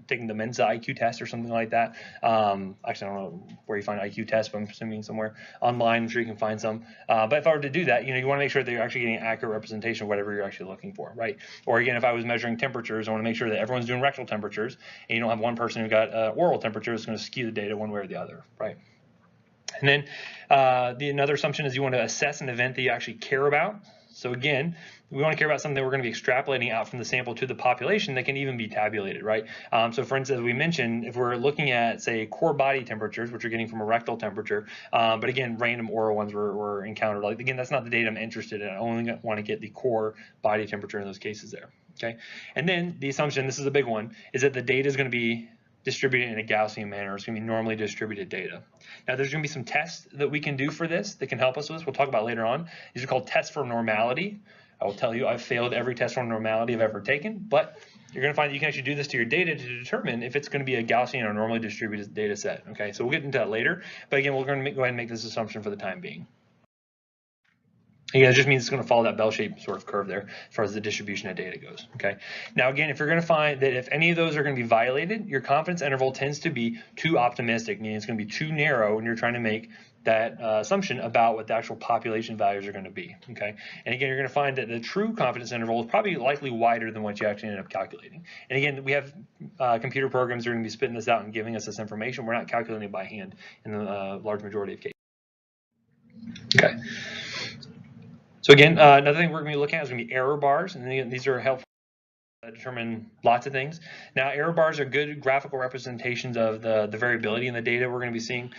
taking the Mensa IQ test or something like that. Actually, I don't know where you find IQ tests, but I'm assuming somewhere online. I'm sure you can find some. But if I were to do that, you want to make sure that you're actually getting accurate representation of whatever you're actually looking for, right? Or again, if I was measuring temperatures, I want to make sure that everyone's doing rectal temperatures, and you don't have one person who got oral temperature. It's going to skew the data one way or the other, right? And then another assumption is you want to assess an event that you actually care about. So again, we want to care about something that we're going to be extrapolating out from the sample to the population that can even be tabulated, right? So for instance, as we mentioned, if we're looking at, say, core body temperatures, which we're getting from a rectal temperature, but again, random oral ones were encountered. Like, again, that's not the data I'm interested in. I only want to get the core body temperature in those cases there, okay? And then the assumption, this is a big one, is that the data is going to be distributed in a Gaussian manner. It's going to be normally distributed data. Now, there's going to be some tests that we can do for this that can help us with this. We'll talk about later on. These are called tests for normality. I will tell you I've failed every test for normality I've ever taken, but you're going to find that you can actually do this to your data to determine if it's going to be a Gaussian or normally distributed data set. Okay, so we'll get into that later. But again, we're going to go ahead and make this assumption for the time being. Again, it just means it's going to follow that bell-shaped sort of curve there as far as the distribution of data goes. Okay. Now, again, if you're going to find that if any of those are going to be violated, your confidence interval tends to be too optimistic, meaning it's going to be too narrow when you're trying to make that assumption about what the actual population values are going to be. Okay. And again, you're going to find that the true confidence interval is probably likely wider than what you actually end up calculating. And again, we have computer programs that are going to be spitting this out and giving us this information. We're not calculating it by hand in the large majority of cases. Okay. So again, another thing we're going to be looking at is going to be error bars, and again, these are helpful to determine lots of things. Now, error bars are good graphical representations of the variability in the data we're going to be seeing.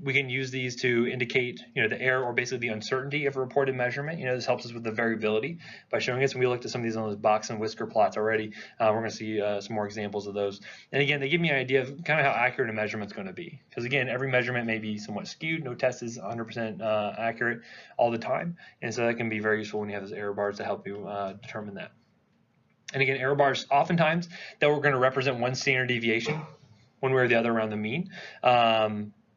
We can use these to indicate, the error or basically the uncertainty of a reported measurement. This helps us with the variability by showing us. And we looked at some of these on those box and whisker plots already. We're going to see some more examples of those. And again, they give me an idea of kind of how accurate a measurement is going to be. Because again, every measurement may be somewhat skewed. No test is 100% accurate all the time. And so that can be very useful when you have those error bars to help you determine that. And again, error bars oftentimes that we're going to represent one standard deviation, one way or the other around the mean.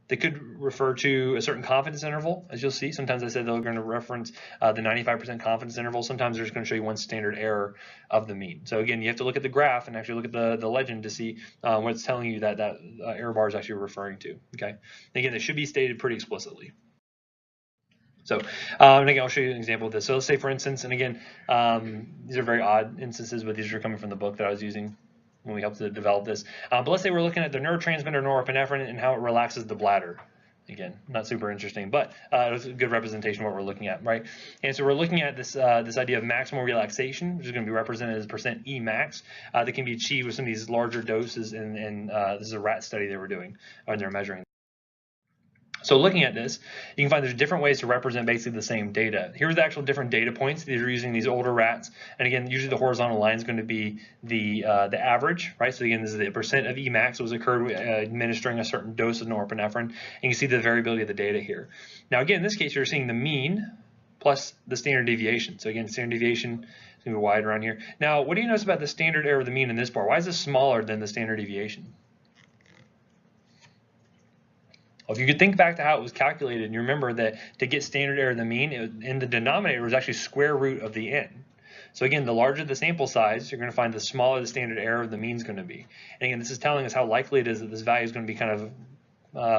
They could refer to a certain confidence interval, as you'll see. Sometimes I said they're going to reference the 95% confidence interval. Sometimes they're just going to show you one standard error of the mean. So again, you have to look at the graph and actually look at the legend to see what it's telling you that error bar is actually referring to. Okay. And again, it should be stated pretty explicitly. So, and again, I'll show you an example of this. So let's say, for instance, and again, these are very odd instances, but these are coming from the book that I was using when we helped to develop this. But let's say we're looking at the neurotransmitter norepinephrine and how it relaxes the bladder. Again, not super interesting, but it's a good representation of what we're looking at, right? And so we're looking at this this idea of maximal relaxation, which is going to be represented as percent E max, that can be achieved with some of these larger doses. And this is a rat study they were doing, and they're measuring. So looking at this, you can find there's different ways to represent basically the same data. Here's the actual different data points. These are using these older rats, and again, usually the horizontal line is going to be the average, right? So again, this is the percent of Emax was occurred administering a certain dose of norepinephrine, and you can see the variability of the data here. Now again, in this case, you're seeing the mean plus the standard deviation. So again, standard deviation is going to be wide around here. Now, what do you notice about the standard error of the mean in this bar? Why is this smaller than the standard deviation? Well, if you could think back to how it was calculated, and you remember that to get standard error of the mean, in the denominator was actually square root of the n. So again, the larger the sample size, you're going to find the smaller the standard error of the mean is going to be. And again, this is telling us how likely it is that this value is going to be kind of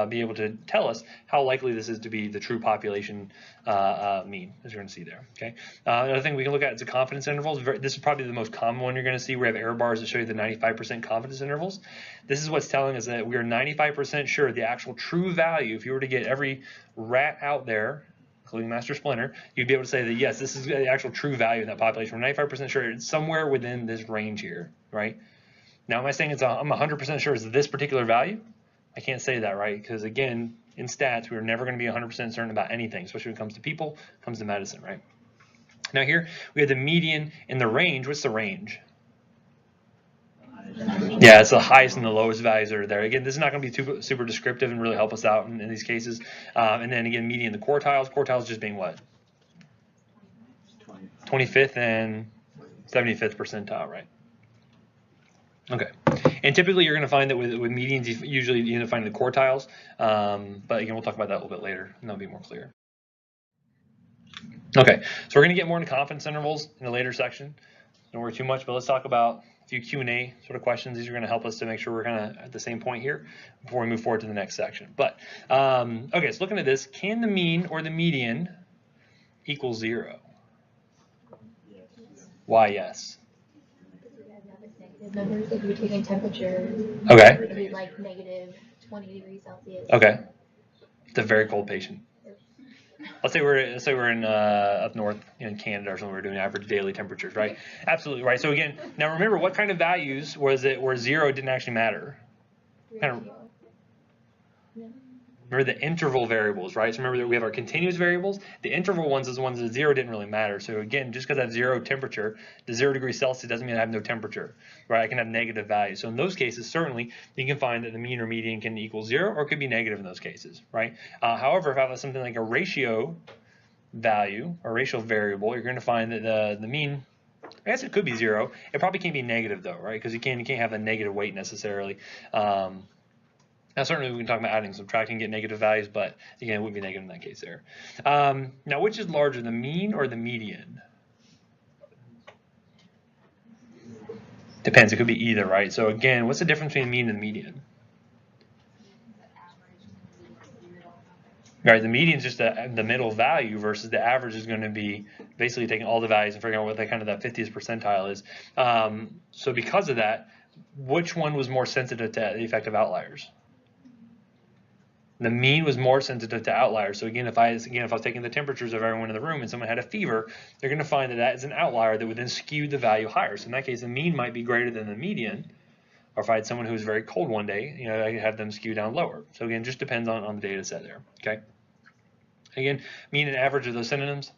be able to tell us how likely this is to be the true population mean, as you're going to see there. Okay. Another thing we can look at is the confidence intervals. This is probably the most common one you're going to see. We have error bars that show you the 95% confidence intervals. This is what's telling us that we are 95% sure the actual true value, if you were to get every rat out there, including Master Splinter, you'd be able to say that yes, this is the actual true value in that population. We're 95% sure it's somewhere within this range here, right? Now, am I saying I'm 100% sure it's this particular value? I can't say that, right? Because again, in stats, we're never going to be 100% certain about anything, especially when it comes to people, comes to medicine, right? Now here, we have the median and the range. What's the range? Yeah, it's the highest and the lowest values that are there. Again, this is not going to be super descriptive and really help us out in these cases. And then again, median, the quartiles. Quartiles just being what? 25th and 75th percentile, right? Okay, and typically you're going to find that with medians, usually you end up finding the quartiles, but again, we'll talk about that a little bit later, and that'll be more clear. Okay, so we're going to get more into confidence intervals in a later section. Don't worry too much, but let's talk about a few Q&A sort of questions. These are going to help us to make sure we're kind of at the same point here before we move forward to the next section. But, okay, so looking at this, can the mean or the median equal 0? Why yes? Numbers, if you're taking temperature, okay, it would be like negative 20 degrees Celsius. Okay, it's a very cold patient. Let's say we're in up north in Canada or something. We're doing average daily temperatures, right? Absolutely right. So again, now remember what kind of values was it where 0 didn't actually matter? Kind of, remember the interval variables, right? So remember that we have our continuous variables. The interval ones is the ones that 0 didn't really matter. So again, just because I have 0 temperature, the 0 degrees Celsius doesn't mean I have no temperature, right? I can have negative values. So in those cases, certainly you can find that the mean or median can equal 0 or it could be negative in those cases, right? However, if I have something like a ratio value or ratio variable, you're going to find that the mean, I guess it could be 0. It probably can't be negative though, right? Because you can't have a negative weight necessarily. Now, certainly we can talk about adding, subtracting, get negative values, but again, it would be negative in that case there. Now, which is larger, the mean or the median? Depends. It could be either, right? So again, what's the difference between the mean and the median? Right, the median is just the middle value versus the average is going to be basically taking all the values and figuring out what that 50th percentile is. So because of that, which one was more sensitive to the effect of outliers? The mean was more sensitive to outliers. So again, if I was taking the temperatures of everyone in the room and someone had a fever, they're going to find that is an outlier that would then skew the value higher. So in that case, the mean might be greater than the median. Or if I had someone who was very cold one day, I could have them skew down lower. So again, just depends on the data set there. Okay. Again, mean and average, are those synonyms?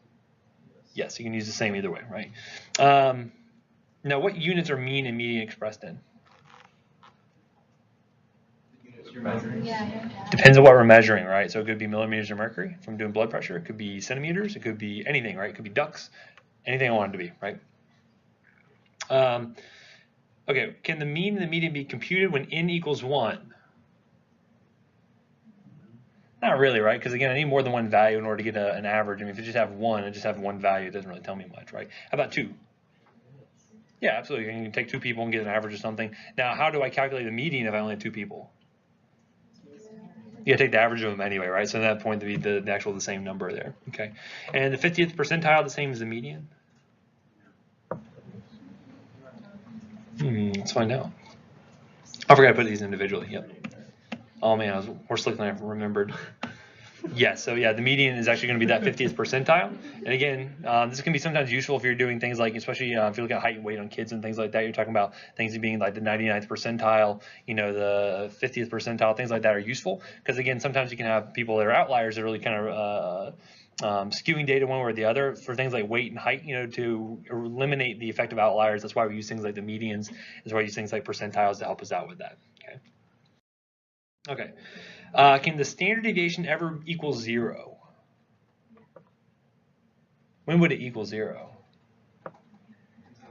Yes, you can use the same either way, right? Now, what units are mean and median expressed in? You're measuring. Depends on what we're measuring, right? So it could be millimeters of mercury if I'm doing blood pressure. It could be centimeters. It could be anything, right? It could be ducks. Anything I want it to be, right? Okay, can the mean and the median be computed when n equals 1? Not really, right? Because again, I need more than one value in order to get an average. I mean, if you just have 1 and just have one value, it doesn't really tell me much, right? How about 2? Yeah, absolutely. You can take 2 people and get an average or something. Now, how do I calculate the median if I only have 2 people? You gotta take the average of them anyway, right? So at that point, to be the same number there. Okay. And the 50th percentile the same as the median? Let's find out. I forgot to put these individually. Yep. Oh man, I was more slick than I remembered. Yes, so yeah, the median is actually going to be that 50th percentile. And again, this can be sometimes useful if you're doing things like, especially if you look at height and weight on kids and things like that, you're talking about things being like the 99th percentile, you know, the 50th percentile, things like that are useful. Because again, sometimes you can have people that are outliers that are really kind of skewing data one way or the other for things like weight and height, you know, to eliminate the effect of outliers. That's why we use things like the medians. That's why we use things like percentiles to help us out with that. Okay. Can the standard deviation ever equal 0? When would it equal 0?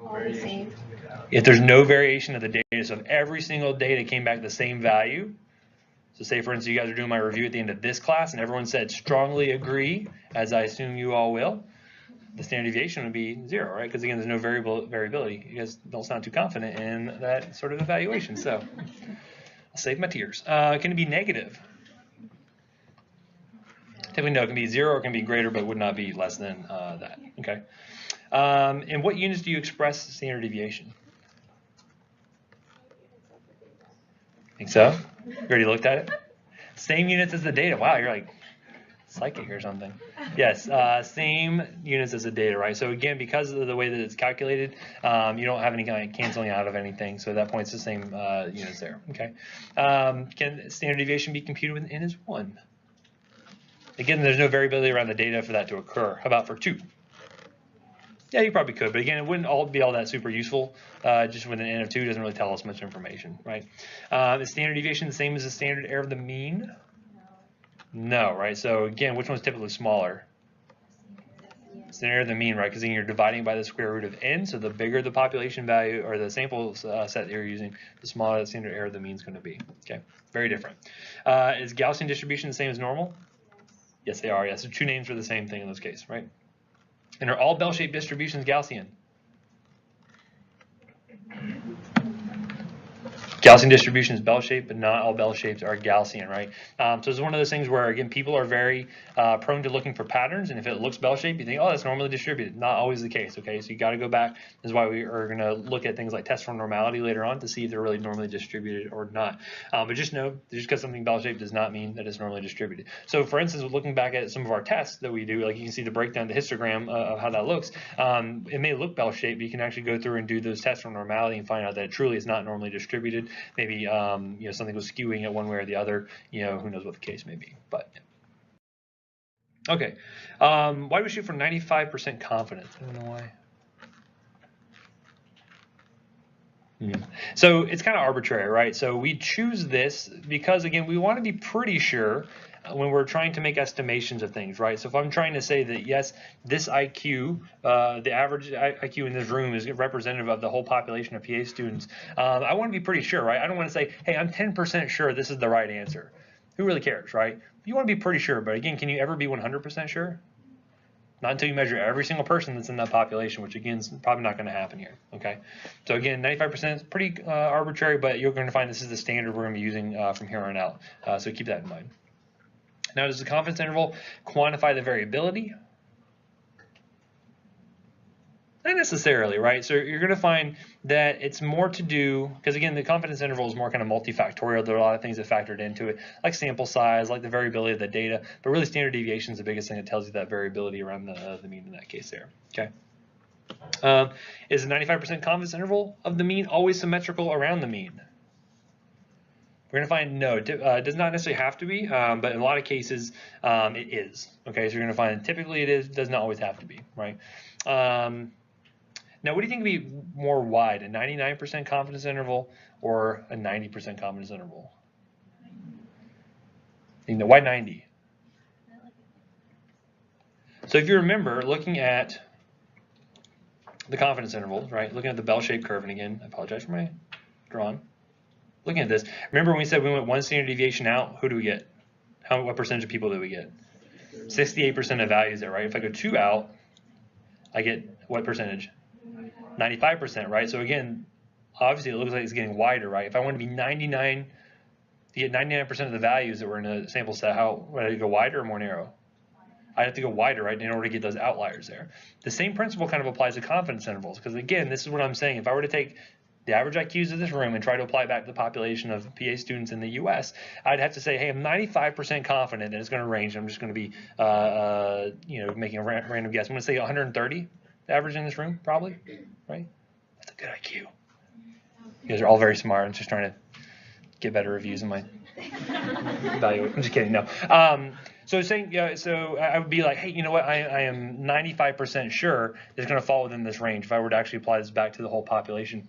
All the same. If there's no variation of the data, so if every single data came back the same value, so say for instance you guys are doing my review at the end of this class and everyone said strongly agree, as I assume you all will, the standard deviation would be 0, right? Because again, there's no variability. You guys don't sound too confident in that sort of evaluation, so I'll save my tears. Can it be negative? Typically, no, it can be 0 or it can be greater, but would not be less than that. Okay. In what units do you express standard deviation? Think so? You already looked at it? Same units as the data. Wow, you're like psychic or something. Yes, same units as the data, right? So again, because of the way that it's calculated, you don't have any kind of canceling out of anything. So at that point, it's the same units there. Okay. Can standard deviation be computed with n as 1? Again, there's no variability around the data for that to occur. How about for 2? Yeah, you probably could, but again, it wouldn't be all that super useful. Just with an n of 2 doesn't really tell us much information, right? Is standard deviation the same as the standard error of the mean? No, right? So again, which one's typically smaller? Standard error of the mean, right? Because then you're dividing by the square root of n, so the bigger the population value or the sample set that you're using, the smaller the standard error of the mean is going to be. Okay, very different. Is Gaussian distribution the same as normal? Yes, they are. Yes, so 2 names for the same thing in this case, right? And are all bell-shaped distributions Gaussian? Gaussian distribution is bell-shaped, but not all bell-shapes are Gaussian, right? So it's one of those things where, again, people are very prone to looking for patterns, and if it looks bell-shaped, you think, oh, that's normally distributed. Not always the case, okay? So you got to go back. This is why we are going to look at things like tests for normality later on to see if they're really normally distributed or not. But just know, just because something bell-shaped does not mean that it's normally distributed. So, for instance, looking back at some of our tests that we do, like you can see the breakdown, the histogram of how that looks. It may look bell-shaped, but you can actually go through and do those tests for normality and find out that it truly is not normally distributed. Maybe you know, something was skewing it one way or the other. You know, who knows what the case may be. But okay, why do we shoot for 95% confidence? I don't know why. So it's kind of arbitrary, right? So we choose this because, again, we want to be pretty sure when we're trying to make estimations of things, right? So if I'm trying to say that, yes, this IQ, the average IQ in this room is representative of the whole population of PA students, I want to be pretty sure, right? I don't want to say, hey, I'm 10% sure this is the right answer. Who really cares, right? You want to be pretty sure, but again, can you ever be 100% sure? Not until you measure every single person that's in that population, which again is probably not going to happen here. Okay, so again, 95% is pretty arbitrary, but you're going to find this is the standard we're going to be using from here on out. So keep that in mind. Now, does the confidence interval quantify the variability? Not necessarily, right? So you're going to find that it's more to do, because again, the confidence interval is more kind of multifactorial. There are a lot of things that factored into it, like sample size, like the variability of the data, but really standard deviation is the biggest thing that tells you that variability around the mean in that case there. Okay. Is the 95% confidence interval of the mean always symmetrical around the mean? We're going to find no, it does not necessarily have to be, but in a lot of cases it is. Okay, so you're going to find typically it is, does not always have to be, right? Now, what do you think would be more wide, a 99% confidence interval or a 90% confidence interval? You know, why 90? So if you remember, looking at the confidence intervals, right, looking at the bell-shaped curve, and again, I apologize for my drawing. Looking at this, remember when we said we went 1 standard deviation out, who do we get? What percentage of people do we get? 68% of values there, right? If I go 2 out, I get what percentage? 95%, right? So again, obviously it looks like it's getting wider, right? If I want to be 99% to get 99% of the values that were in a sample set, how would I go wider or more narrow? I'd have to go wider, right, in order to get those outliers there. The same principle kind of applies to confidence intervals, because again, this is what I'm saying. If I were to take the average IQs of this room and try to apply it back to the population of PA students in the U.S., I'd have to say, hey, I'm 95% confident that it's going to range. I'm just going to be, making a random guess. I'm going to say 130, the average in this room, probably, right? That's a good IQ. You guys are all very smart. I'm just trying to get better reviews in my value. I'm just kidding. No. So saying, so I would be like, hey, you know what? I am 95% sure it's going to fall within this range if I were to actually apply this back to the whole population.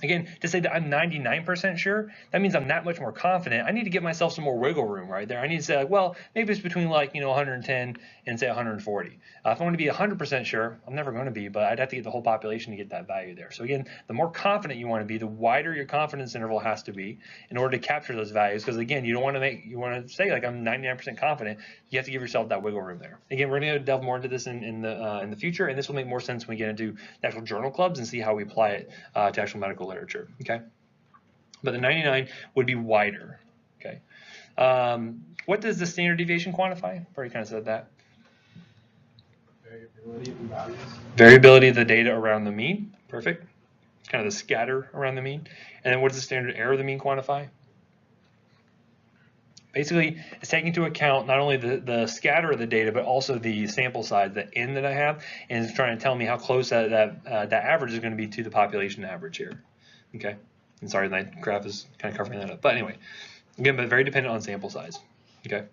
Again, to say that I'm 99% sure, that means I'm that much more confident. I need to give myself some more wiggle room right there. I need to say, like, well, maybe it's between 110 and say 140. If I want to be 100% sure, I'm never going to be, but I'd have to get the whole population to get that value there. So again, the more confident you want to be, the wider your confidence interval has to be in order to capture those values. Because again, you want to say like I'm 99% confident. You have to give yourself that wiggle room there. Again, we're going to delve more into this in the future, and this will make more sense when we get into the actual journal clubs and see how we apply it to actual medical literature. Okay, but the 99 would be wider. Okay, what does the standard deviation quantify? I've already kind of said that. Variability of the values. Variability of the data around the mean. Perfect. It's kind of the scatter around the mean. And then what does the standard error of the mean quantify? Basically, it's taking into account not only the scatter of the data, but also the sample size, the n that I have, and it's trying to tell me how close that average is going to be to the population average here. Okay, and sorry, that graph is kind of covering that up. But anyway, again, but very dependent on sample size. Okay.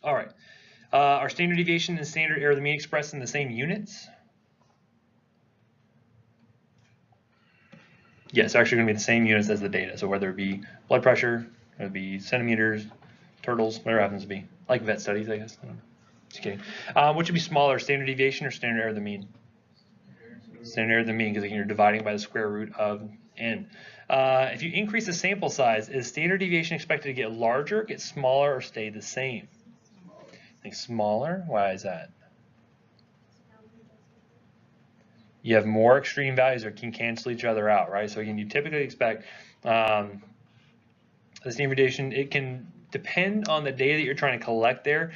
All right. Are standard deviation and standard error of the mean expressed in the same units? Yes, actually going to be the same units as the data. So whether it be blood pressure, it would be centimeters, turtles, whatever it happens to be. Like vet studies, I guess. I don't know. Just kidding. Which would be smaller, standard deviation or standard error of the mean? Standard error of the mean, because you're dividing by the square root of n. If you increase the sample size, is standard deviation expected to get larger, get smaller, or stay the same? I think smaller. Why is that? You have more extreme values that can cancel each other out, right? So again, you typically expect the standard deviation. It can depend on the data that you're trying to collect there.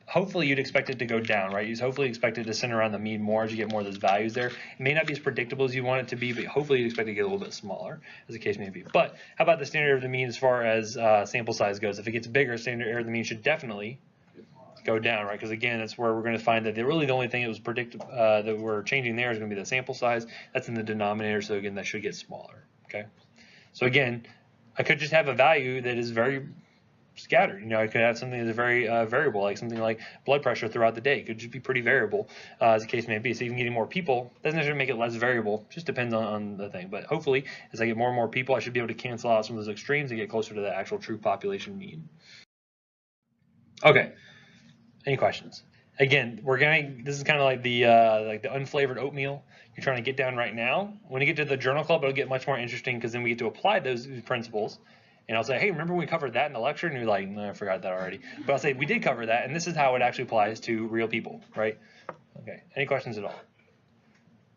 Hopefully you'd expect it to go down, right? You'd hopefully expect it to center around the mean more as you get more of those values there. It may not be as predictable as you want it to be, but hopefully you'd expect it to get a little bit smaller, as the case may be. But how about the standard error of the mean as far as sample size goes? If it gets bigger, standard error of the mean should definitely go down, right? Because again, that's where we're going to find that really the only thing that was predicted that we're changing there is going to be the sample size. That's in the denominator, so again, that should get smaller, okay? So again, I could just have a value that is very scattered. You know, I could have something that's very variable, like something like blood pressure throughout the day. It could just be pretty variable, as the case may be. So even getting more people doesn't necessarily make it less variable. Just depends on the thing. But hopefully, as I get more and more people, I should be able to cancel out some of those extremes and get closer to the actual true population mean. Okay. Any questions? Again, this is kind of like the unflavored oatmeal you're trying to get down right now. When you get to the journal club, it'll get much more interesting because then we get to apply those principles. And I'll say, hey, remember we covered that in the lecture? And you're like, no, I forgot that already. But I'll say, we did cover that, and this is how it actually applies to real people, right? Okay, any questions at all?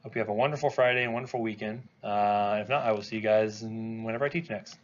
Hope you have a wonderful Friday and wonderful weekend. If not, I will see you guys whenever I teach next.